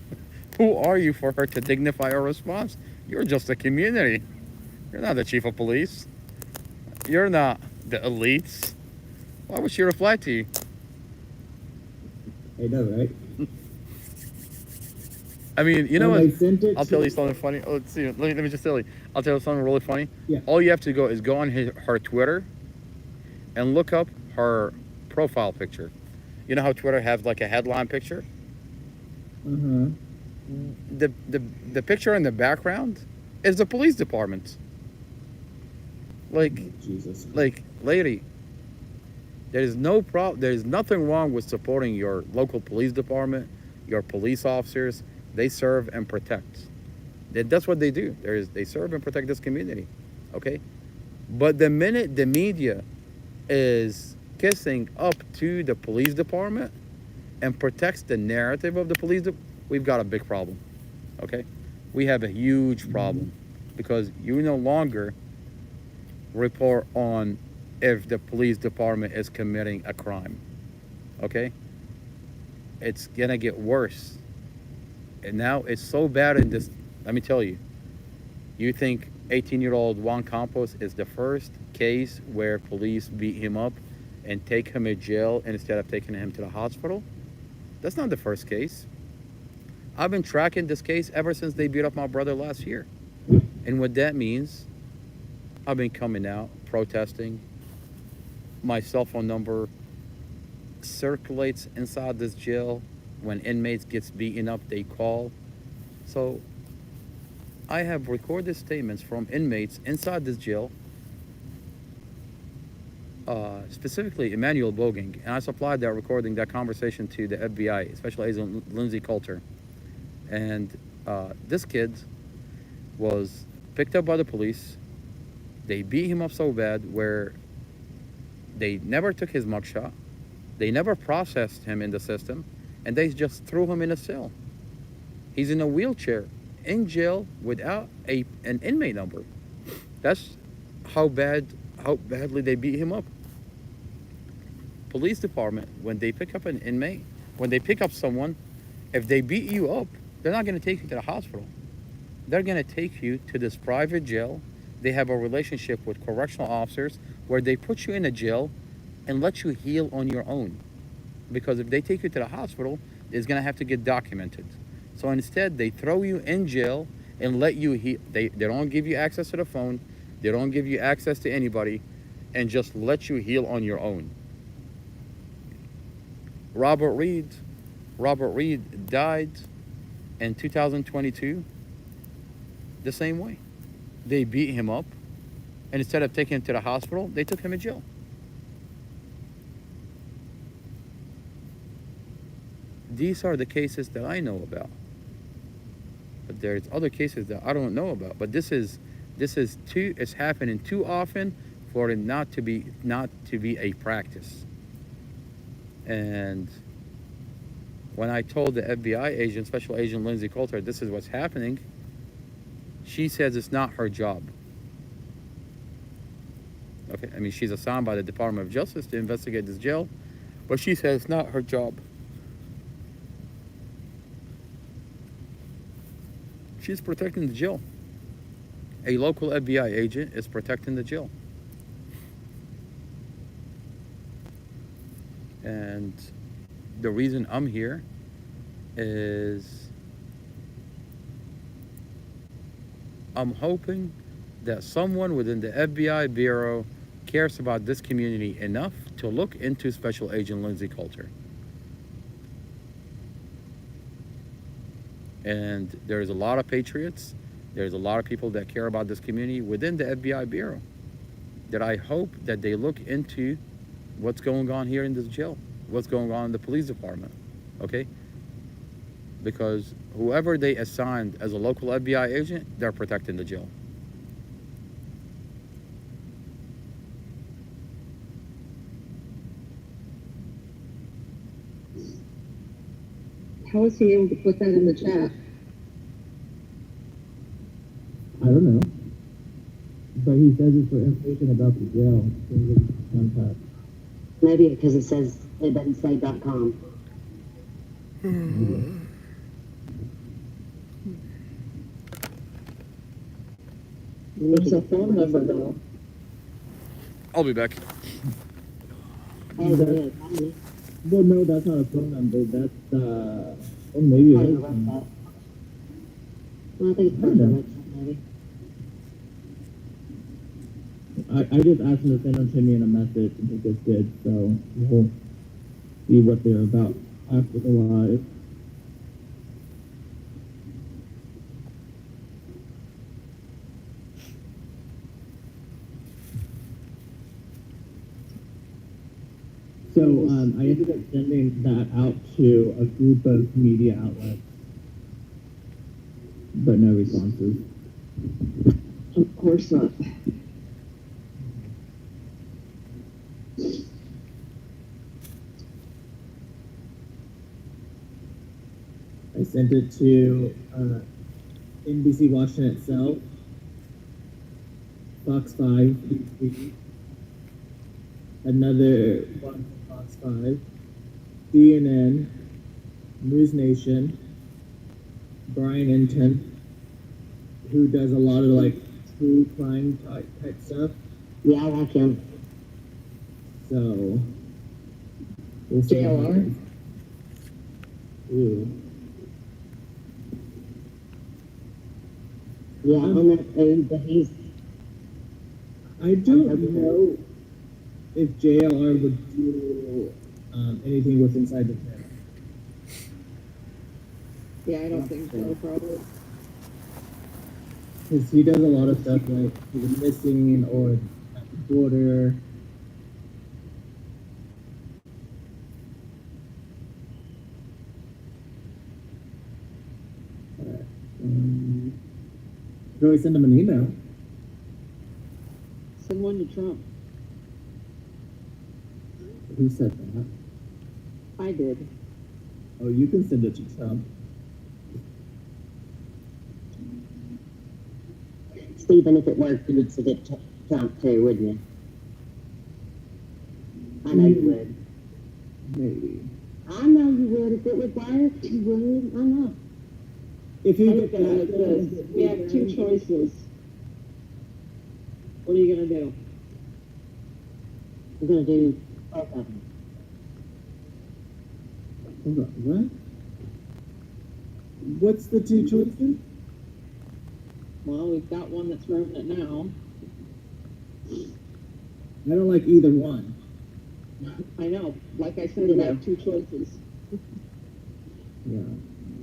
Who are you for her to dignify her response? You're just a community. You're not the chief of police. You're not the elites. Why would she reply to you? I know, right? I mean, you know And what? I sent it I'll to- tell you something funny. Oh, let's see. Let me just tell you. I'll tell you something really funny. Yeah. All you have to go is go on her Twitter and look up her profile picture. You know how Twitter has like a headline picture? Uh-huh. The picture in the background is the police department. Like, Jesus. like, lady, there is nothing wrong with supporting your local police department, your police officers. They serve and protect. That's what they do. They serve and protect this community. Okay? But the minute the media is kissing up to the police department and protects the narrative of the police we've got a big problem. Okay, we have a huge problem because you no longer report on if the police department is committing a crime. Okay, it's gonna get worse, and now it's so bad in this. Let me tell you, you think 18-year-old Juan Campos is the first case where police beat him up and take him to jail instead of taking him to the hospital? That's not the first case. I've been tracking this case ever since they beat up my brother last year. And what that means, I've been coming out, protesting. My cell phone number circulates inside this jail. When inmates gets beaten up, they call. So I have recorded statements from inmates inside this jail, specifically Emmanuel Boging, and I supplied that recording, that conversation to the FBI, Special Agent Lindsay Coulter. And this kid was picked up by the police. They beat him up so bad where they never took his mugshot. They never processed him in the system, and they just threw him in a cell. He's in a wheelchair in jail without an inmate number. That's how badly they beat him up. Police department, when they pick up an inmate, when they pick up someone, if they beat you up, they're not going to take you to the hospital. They're going to take you to this private jail. They have a relationship with correctional officers where they put you in a jail and let you heal on your own. Because if they take you to the hospital, it's going to have to get documented. So instead, they throw you in jail and let you heal. They don't give you access to the phone. They don't give you access to anybody and just let you heal on your own. Robert Reed died in 2022 the same way. They beat him up, and instead of taking him to the hospital, they took him to jail. These are the cases that I know about. But there's other cases that I don't know about. But it's happening too often for it not to be a practice. And when I told the FBI agent, Special Agent Lindsay Coulter, this is what's happening, she says it's not her job. Okay, I mean, she's assigned by the Department of Justice to investigate this jail, but she says it's not her job. She's protecting the jail. A local FBI agent is protecting the jail. And the reason I'm here is I'm hoping that someone within the FBI Bureau cares about this community enough to look into Special Agent Lindsay Coulter. And there's a lot of patriots, there's a lot of people that care about this community within the FBI Bureau that I hope that they look into what's going on here in this jail, what's going on in the police department, okay? Because whoever they assigned as a local FBI agent, they're protecting the jail. How is he able to put that in the chat? I don't know. But he says it's for information about the jail. Contact. Maybe because it doesn't say .com. There's a phone number though. I'll be back. Hey, there it is. Well, no, that's not a phone number. That's, or maybe it is. Well, I think it's personal website, maybe. I just asked him to send them to me in a message, and he just did, so we'll see what they're about after the live. So I ended up sending that out to a group of media outlets, but no responses. Of course not. I sent it to NBC Washington itself, Fox 5, BBC, another one from Fox 5, CNN, News Nation, Brian Enton, who does a lot of like true crime type stuff. Yeah, I like him. So we'll see. JLR? Ooh. Yeah, on that food, but he's. I don't know if JLR would do anything with inside the channel. Yeah, I don't think so, probably. Because he does a lot of stuff like the missing or at the border. Alright. Could always send him an email. Send one to Trump. Who said that? I did. Oh, you can send it to Trump. Stephen, if it worked, you would send it to Trump too, wouldn't you? I know you would. Maybe. I know you would. If it would work, you would. I know. If you Look at it like this. We have two choices. What are you gonna do? I'm gonna do both of them. Hold on, what? What's the two choices? Well, we've got one that's running it now. I don't like either one. I know. Like I said, we have two choices. Yeah.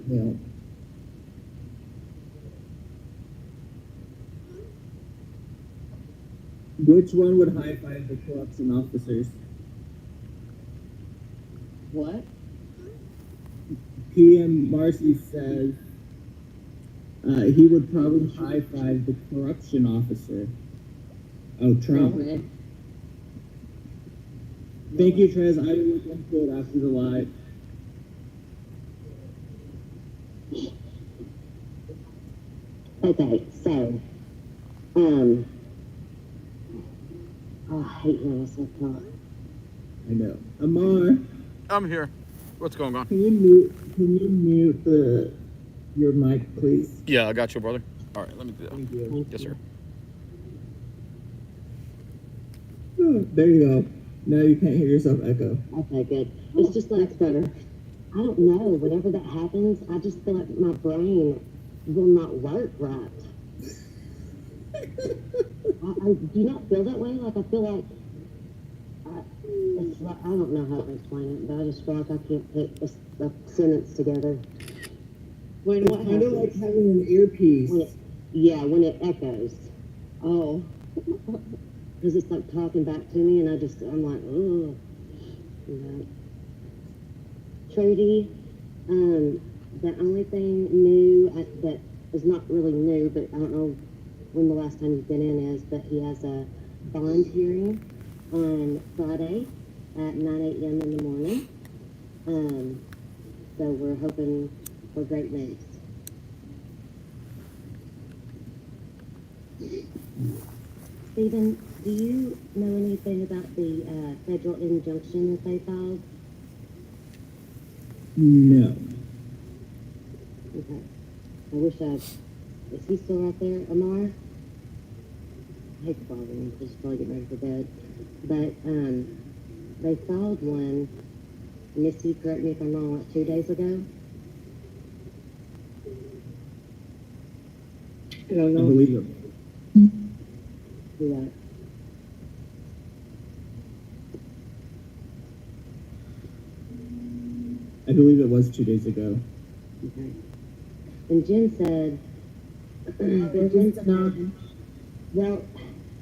Yeah. Which one would high five the corruption officers? What? PM Marcy says he would probably high five the corruption officer. Oh, Trump. Okay. Thank you, Trez. I will look into it after the live. Okay, so, oh, I hate when I say talk. I know. Amar, I'm here. What's going on? can you mute your mic, please? Yeah, I got you, brother. All right, let me do that. Thank you. Yes, sir. Oh, there you go. Now you can't hear yourself echo. Okay, good. It's just like, better. I don't know, whenever that happens, I just feel like my brain will not work right. Do you not feel that way? Like, I feel like, it's like, I don't know how to explain it, but I just feel like I can't put a sentence together. When It's what kind of like happens? having an earpiece. When it echoes. Oh. Because it's like talking back to me, and I'm like, oh. Trudy, the only thing new that is not really new, but I don't know when the last time you've been in is, but he has a bond hearing on Friday at 9 a.m. in the morning. So we're hoping for great news. Stephen, do you know anything about the federal injunction that they filed? No. Okay. I wish is he still out there, Amar? I hate to bother him, he's probably getting ready for bed. But, they filed one, Missy, correct me if I'm wrong, like 2 days ago? I don't I know. believe it. Do that. I believe it was 2 days ago. Okay. And Jen said, well,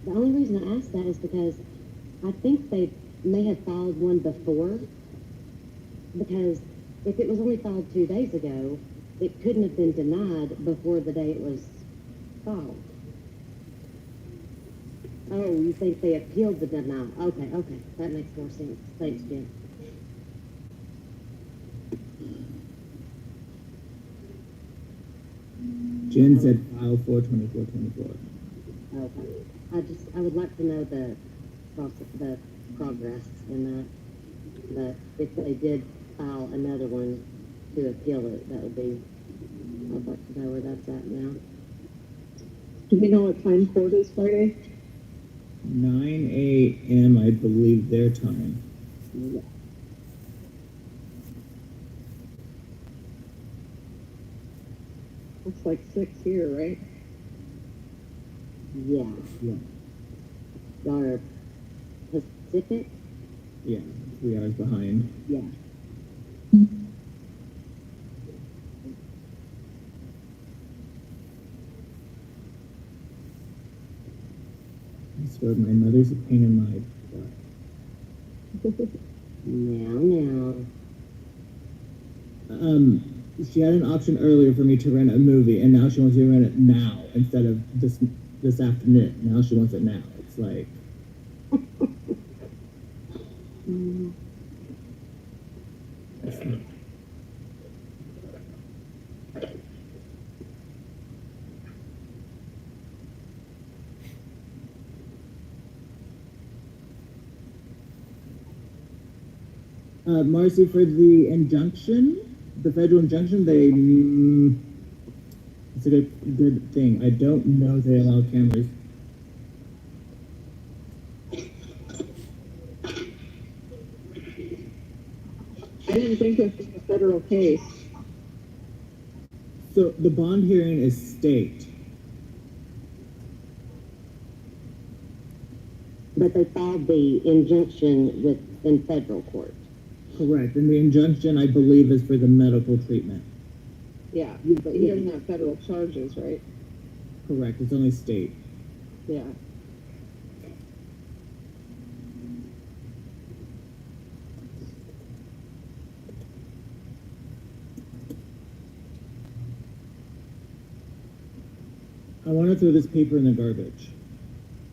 the only reason I asked that is because I think they may have filed one before, because if it was only filed 2 days ago, it couldn't have been denied before the day it was filed. Oh, you think they appealed the denial? Okay, that makes more sense. Thanks, Jen. Jen said file 42424. Okay. I would like to know the progress in that. But if they did file another one to appeal it, that would be, I'd like to know where that's at now. Do we know what time court is Friday? 9 a.m. I believe their time. Yeah. Looks like 6 here, right? Yeah. Yeah. Y'all are Pacific? Yeah, 3 hours behind. Yeah. I swear my mother's a pain in my butt. Now. She had an option earlier for me to rent a movie, and now she wants me to rent it now instead of this afternoon. Now she wants it now. It's like. Marcy, for the injunction, the federal injunction, it's a good thing. I don't know they allow cameras. I didn't think this was a federal case. So the bond hearing is state. But they filed the injunction in federal court. Correct, and the injunction, I believe, is for the medical treatment. Yeah, but he doesn't have federal charges, right? Correct, it's only state. Yeah. I want to throw this paper in the garbage.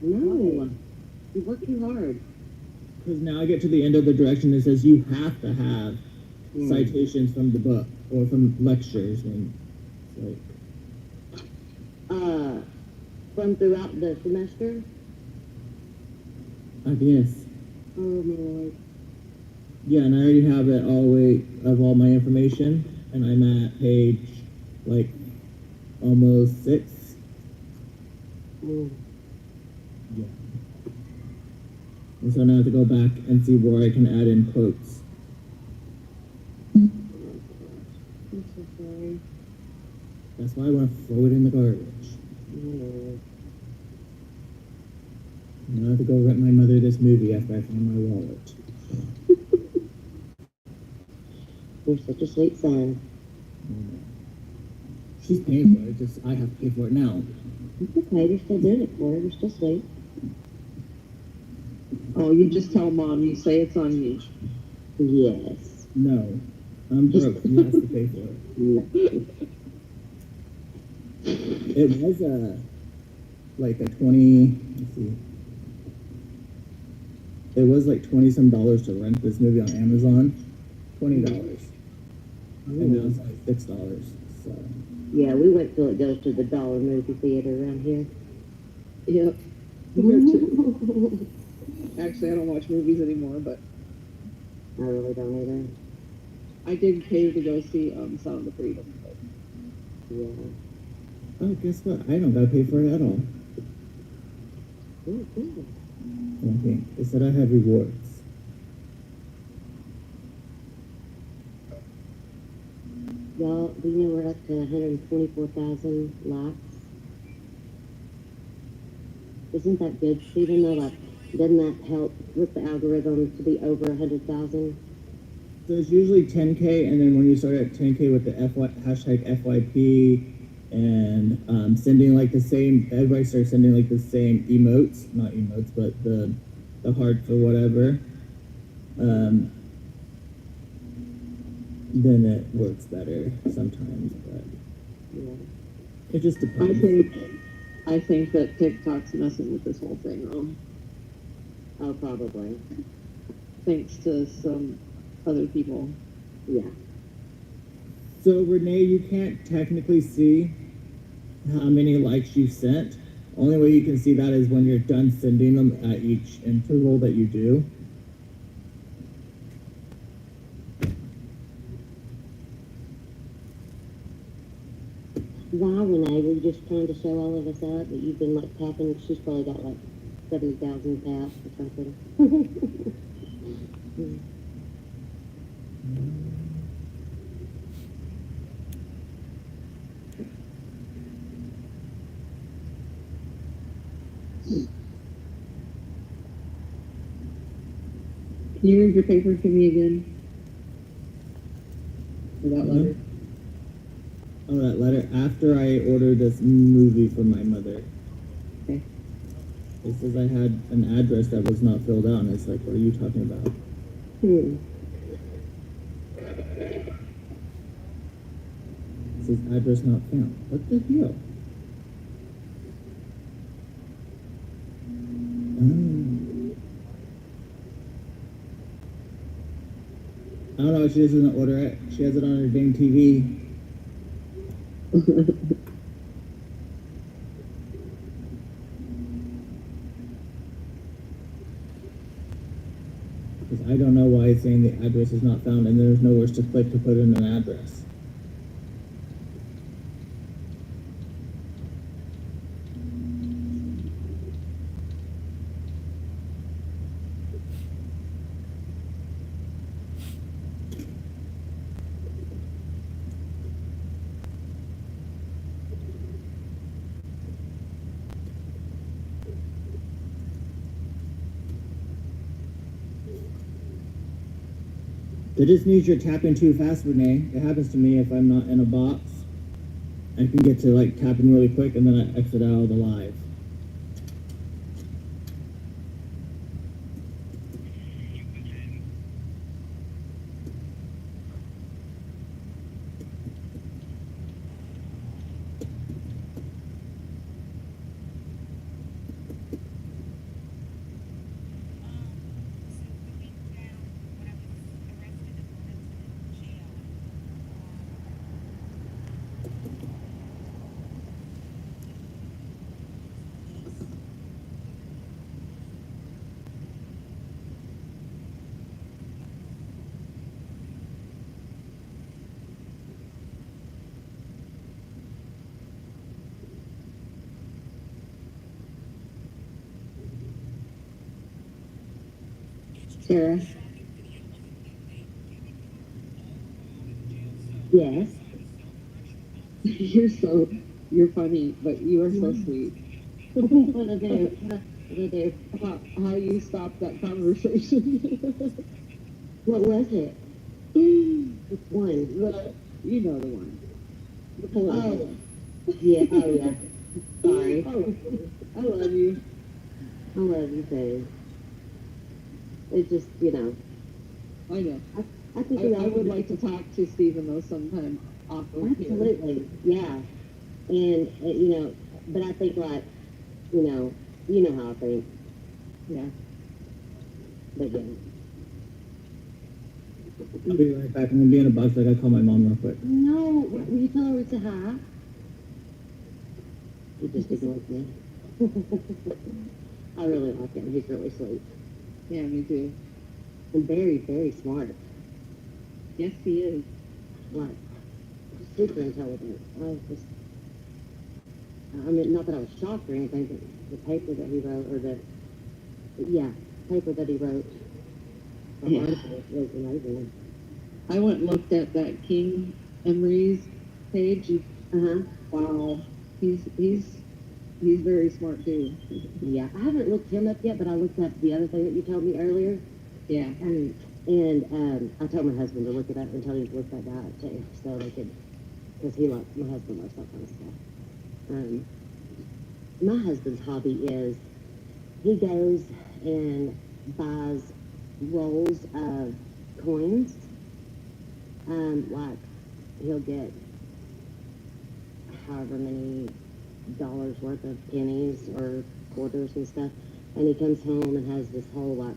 No, you work too hard. Because now I get to the end of the direction that says you have to have citations from the book or from lectures, and it's like. From throughout the semester? I guess. Oh my Lord. Yeah, and I already have it all the way of all my information, and I'm at page like almost 6. Yeah. And so now I have to go back and see where I can add in quotes. I'm so sorry. That's why I want to throw it in the garbage. Now I have to go rent my mother this movie after I find my wallet. You're such a sweet son. She's paying for it, just I have to pay for it now. It's okay, you're still doing it for her. You're still sweet. Oh, you just tell Mom, you say it's on you. Yes. No. I'm broke. He has to pay for it. No. It was like a 20, let's see. It was like $20 some to rent this movie on Amazon. $20. And now it's like $6. So. Yeah, we wait till it goes to the dollar movie theater around here. Yep. Here too. Actually, I don't watch movies anymore, but I really don't either. I did pay to go see Sound of Freedom. But... Yeah. Oh, guess what? I don't gotta pay for it at all. Ooh, cool. Okay, it said I had rewards. Y'all, do you know we're up to 124,000 likes? Isn't that good, Stephen? Though, like, doesn't that help with the algorithm to be over 100,000? So it's usually 10K, and then when you start at 10K with the hashtag FYP and sending like the same, everybody starts sending like the same emotes, not emotes, but the heart for whatever. Then it works better sometimes, but Yeah. it just depends. I think that TikTok's messing with this whole thing wrong. Oh, probably. Thanks to some other people. Yeah. So Renee, you can't technically see how many likes you sent. Only way you can see that is when you're done sending them at each interval that you do. Wow, Renee, were you just trying to show all of us up that you've been like tapping? She's probably got like 70,000 taps or something. Can you read your paper to me again? Or that letter? Oh, that letter. After I ordered this movie for my mother. Okay. It says I had an address that was not filled out, and it's like, what are you talking about? It says address not found. What the hell? I don't know. She doesn't order it. She has it on her dang TV. Because I don't know why it's saying the address is not found, and there's nowhere to click to put in an address. That just means you're tapping too fast, Renee. It happens to me if I'm not in a box. I can get to like tapping really quick and then I exit out of the live. Sarah? Yes? You're funny, but you are so sweet. What did I do? What did I do? How you stopped that conversation. What was it? Which one? You know the one. The Oh, political. yeah, oh yeah. Sorry. I love you. I love you too. It's just, you know. I know. I think I would like to talk to Stephen though sometime off of here. Absolutely, yeah. And, you know, but I think like, you know how I think. Yeah. But yeah. I'll be right back. I'm gonna be in a box. I gotta call my mom real quick. No, will you tell her we said hi? He just ignored me. I really like him. He's really sweet. Yeah, me too. And very, very smart. Yes, he is. Like, super intelligent. I mean, not that I was shocked or anything, but the paper that he wrote, paper that he wrote, the article was amazing. I went and looked at that King Emery's page. Wow. He's very smart too. Yeah, I haven't looked him up yet, but I looked up the other thing that you told me earlier. Yeah. And I told my husband to look it up and tell him to look that guy up too, so they could, because my husband loves that kind of stuff. My husband's hobby is he goes and buys rolls of coins. Like he'll get however many dollars worth of pennies or quarters and stuff, and he comes home and has this whole like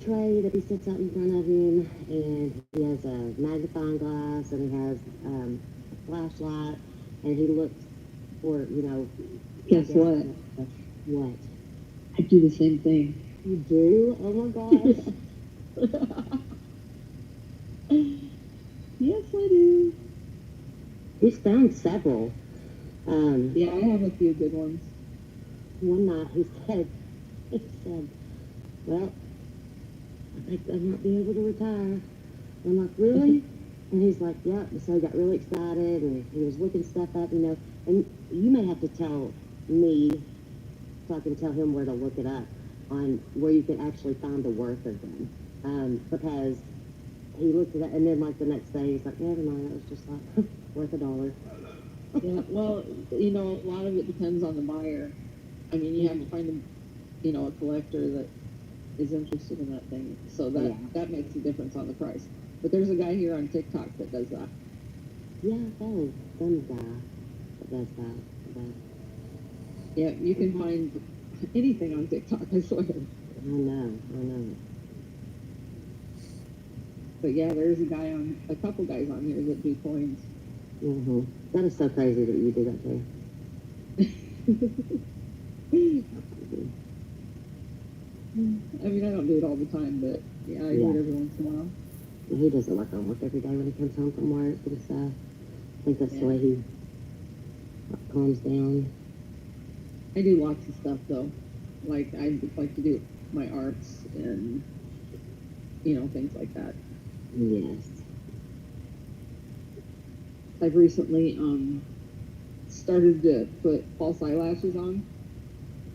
tray that he sits out in front of him, and he has a magnifying glass and he has a flashlight, and he looks or, you know. Guess what? What? I do the same thing. You do? Oh my gosh. Yes, I do. He's found several. Yeah, I have a few good ones. One night he said, well, I think I might be able to retire. I'm like, really? And he's like, yeah. So he got really excited and he was looking stuff up, you know. And you may have to tell me so I can tell him where to look it up on where you can actually find the worth of them. Because he looked at it and then like the next day he's like, never mind, it was just like worth $1. Yeah, well, you know, a lot of it depends on the buyer. I mean, you have to find a collector that is interested in that thing. So that makes a difference on the price. But there's a guy here on TikTok that does that. Yeah, some guy that does that. But Yeah, you can find anything on TikTok, I swear. I know. But yeah, there's a couple guys on here that do coins. Mm-hmm. That is so crazy that you do that too. I mean, I don't do it all the time, but yeah, I do it every once in a while. He doesn't work on work every day when he comes home from work and stuff. I think that's the way he calms down. I do lots of stuff though. Like I like to do my arts and things like that. Yes. I've recently started to put false eyelashes on.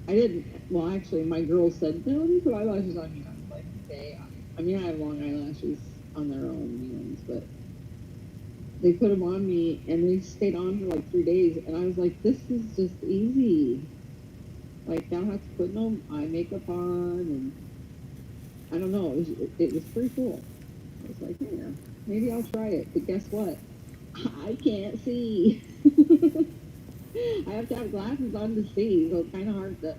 I didn't. Well, actually, my girl said, "No, you put eyelashes on you." I was like, "Okay." I mean, I have long eyelashes on their own, but they put them on me, and they stayed on for like 3 days, and I was like, "This is just easy." Like, I don't have to put no eye makeup on, and I don't know. It was pretty cool. I was like, "Yeah, maybe I'll try it." But guess what? I can't see. I have to have glasses on to see, so it's kind of hard to.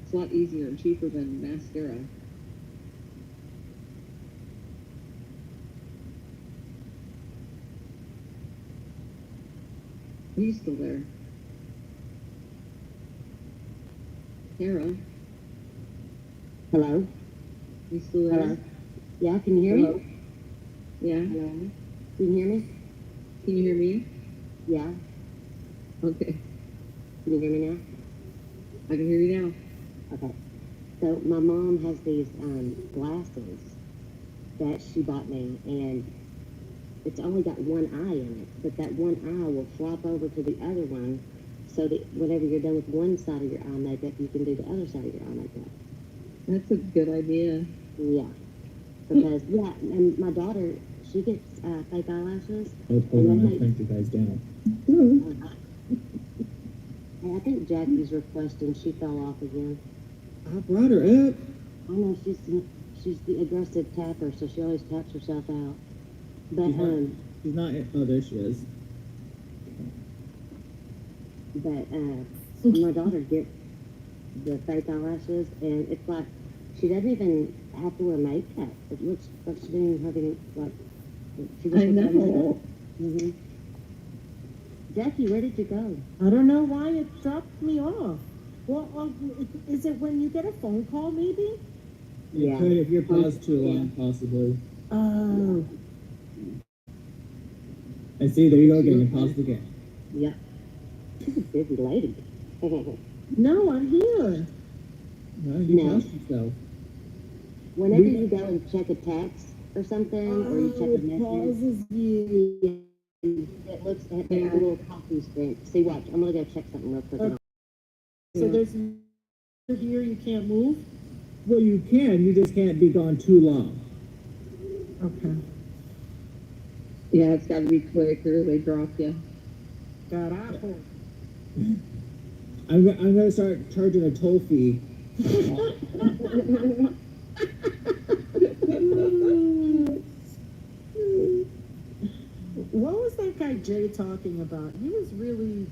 It's a lot easier and cheaper than mascara. Are you still there? Tara? Hello? You still there? Hello? Yeah, can you hear Hello? me? Yeah. Hello? Can you hear me? Can you hear me? Yeah. Okay. Can you hear me now? I can hear you now. Okay. So my mom has these glasses that she bought me, and it's only got one eye in it, but that one eye will flop over to the other one, so that whenever you're done with one side of your eye makeup, you can do the other side of your eye makeup. That's a good idea. Yeah. Because, and my daughter, she gets fake eyelashes. I was holding on to thank you guys down. And I think Jackie's requesting she fell off again. I brought her up. I know she's the aggressive tapper, so she always taps herself out. But She's not. Oh, there she is. But my daughter gets the fake eyelashes, and it's like she doesn't even have to wear makeup. It looks like she didn't even have any like. She just I know. Mm-hmm. Jackie, where did you go? I don't know why it dropped me off. Well, is it when you get a phone call, maybe? You could if you're paused too long, possibly. Oh. I see. There you go again. You're paused again. Yeah. She's a busy lady. No, I'm here. No, you paused yourself. Whenever you go and check a text or something, or you check a message, pauses you. It looks at the little coffee screen. See, watch. I'm gonna go check something real quick. So there's here you can't move? Well, you can. You just can't be gone too long. Okay. Yeah, it's got to be quick or they drop you. Carajo. I'm gonna start charging a toll fee. What was that guy Jay talking about? He was really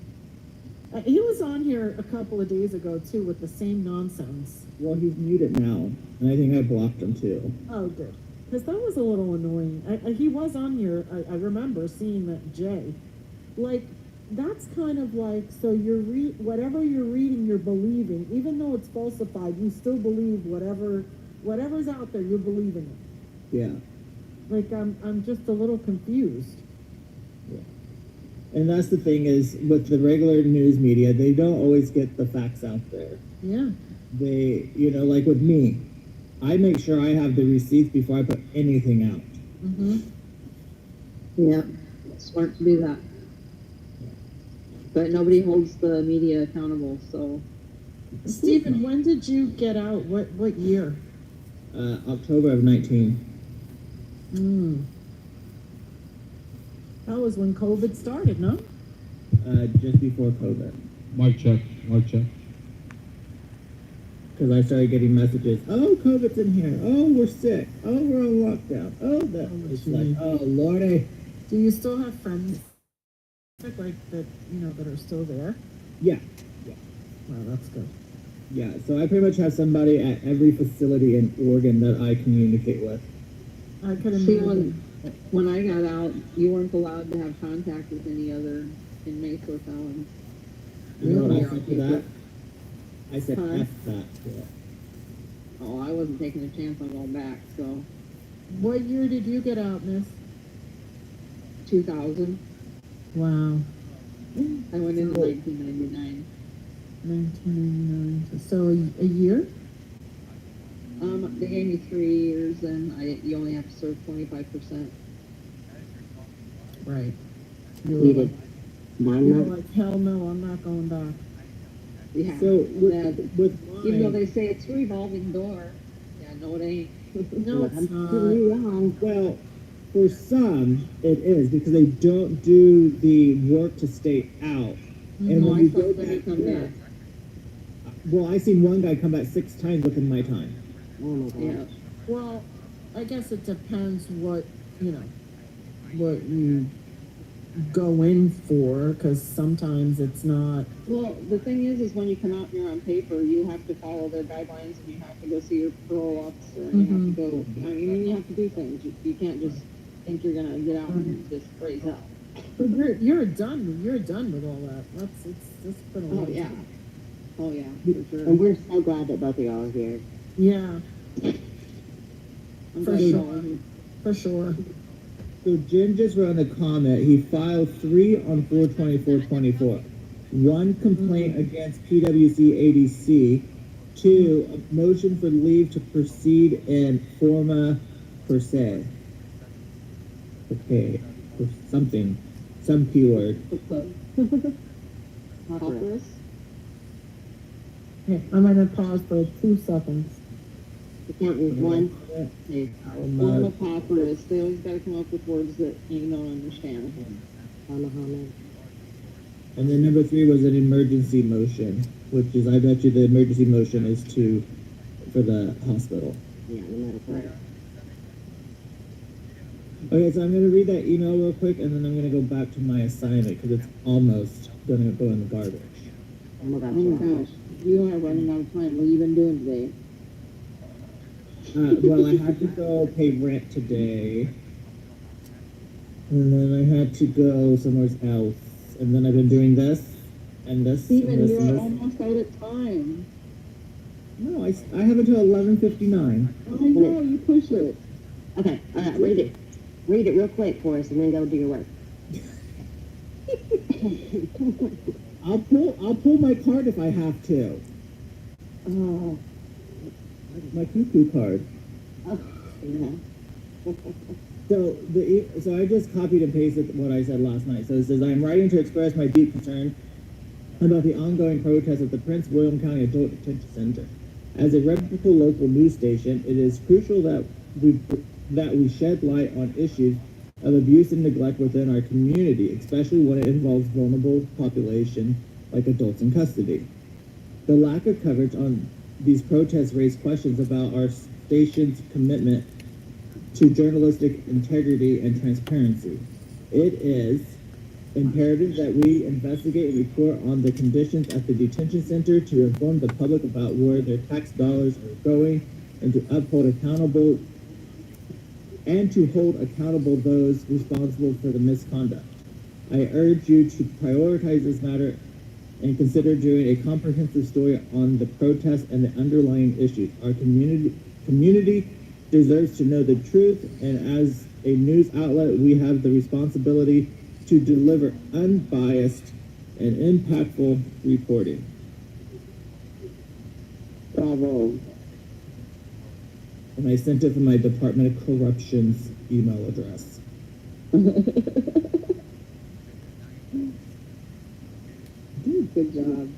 He was on here a couple of days ago too with the same nonsense. Well, he's muted now, and I think I blocked him too. Oh, good. Because that was a little annoying. He was on here. I remember seeing that Jay. Like, that's kind of like, so you're whatever you're reading, you're believing, even though it's falsified. You still believe whatever's out there. You're believing it. Yeah. Like, I'm just a little confused. Yeah. And that's the thing is, with the regular news media, they don't always get the facts out there. Yeah. They, like with me, I make sure I have the receipts before I put anything out. Mm-hmm. Yeah, it's smart to do that. But nobody holds the media accountable, so. Stephen, when did you get out? What year? October of 19. That was when COVID started, no? Just before COVID. Mic check. Because I started getting messages, oh, COVID's in here, oh, we're sick, oh, we're on lockdown, oh, that. It's like, oh, Lordy. Do you still have friends like that, that are still there? Yeah. Wow, that's good. Yeah, so I pretty much have somebody at every facility in Oregon that I communicate with. I could See, imagine. when I got out, you weren't allowed to have contact with any other inmates or felons. You know what I said to that? I said, Huh? F that. Yeah. Oh, I wasn't taking a chance on going back, so. What year did you get out, miss? 2000. Wow. I went in 1999. 1999. So a year? They gave me 3 years, and you only have to serve 25%. Right. Needed. You were like, hell no, I'm not going back. Yeah. So with Even though mine, they say it's a revolving door. Yeah, no, it ain't. No, it's not. wrong. well, for some, it is, because they don't do the work to stay out. And No, when I you saw go somebody back come there, back. well, I seen one guy come back 6 times within my time. Oh my God. Yeah. Well, I guess it depends what you go in for, because sometimes it's not. Well, the thing is when you come out and you're on paper, you have to follow their guidelines, and you have to go see your parole officer, and you have to go. I mean, you have to do things. You can't just think you're gonna get out and just phrase out. But you're done with all that. It's been a Oh long yeah. time. Oh yeah, for sure. And we're so glad that both of y'all are here. Yeah, I'm for glad sure. you're here. For sure. So Jim just wrote in a comment, he filed 3 on 4/24/24. 1 complaint against PWC ADC. 2, a motion for leave to proceed in forma per se. Okay, or something, some keyword. Papyrus? Okay, I'm gonna pause for 2 seconds. The count is 1. Hey, form of papyrus. They always gotta come up with words that you don't understand. Muhammad. And then number 3 was an emergency motion, which is, I bet you the emergency motion is for the hospital. Yeah, the medical. Okay, so I'm going to read that email real quick, and then I'm going to go back to my assignment, because it's almost going to go in the garbage. Oh my Oh my gosh, you are running out of time. What have you been doing today? Well, I had to go pay rent today, and then I had to go somewhere else, and then I've been doing this, and this, Steven, and this, you're and this. almost out of time. No, I have until 11:59. I know, you push it. Okay, read it. Read it real quick for us and then go do your work. I'll pull my card if I have to. Oh. My cuckoo card. Oh, yeah. So I just copied and pasted what I said last night. So it says, I am writing to express my deep concern about the ongoing protests at the Prince William County Adult Detention Center. As a reputable local news station, it is crucial that we shed light on issues of abuse and neglect within our community, especially when it involves vulnerable population like adults in custody. The lack of coverage on these protests raise questions about our station's commitment to journalistic integrity and transparency. It is imperative that we investigate and report on the conditions at the detention center to inform the public about where their tax dollars are going and to hold accountable those responsible for the misconduct. I urge you to prioritize this matter and consider doing a comprehensive story on the protests and the underlying issues. Our community deserves to know the truth, and as a news outlet, we have the responsibility to deliver unbiased and impactful reporting. Bravo. And I sent it from my Department of Corruption's email address. Good job.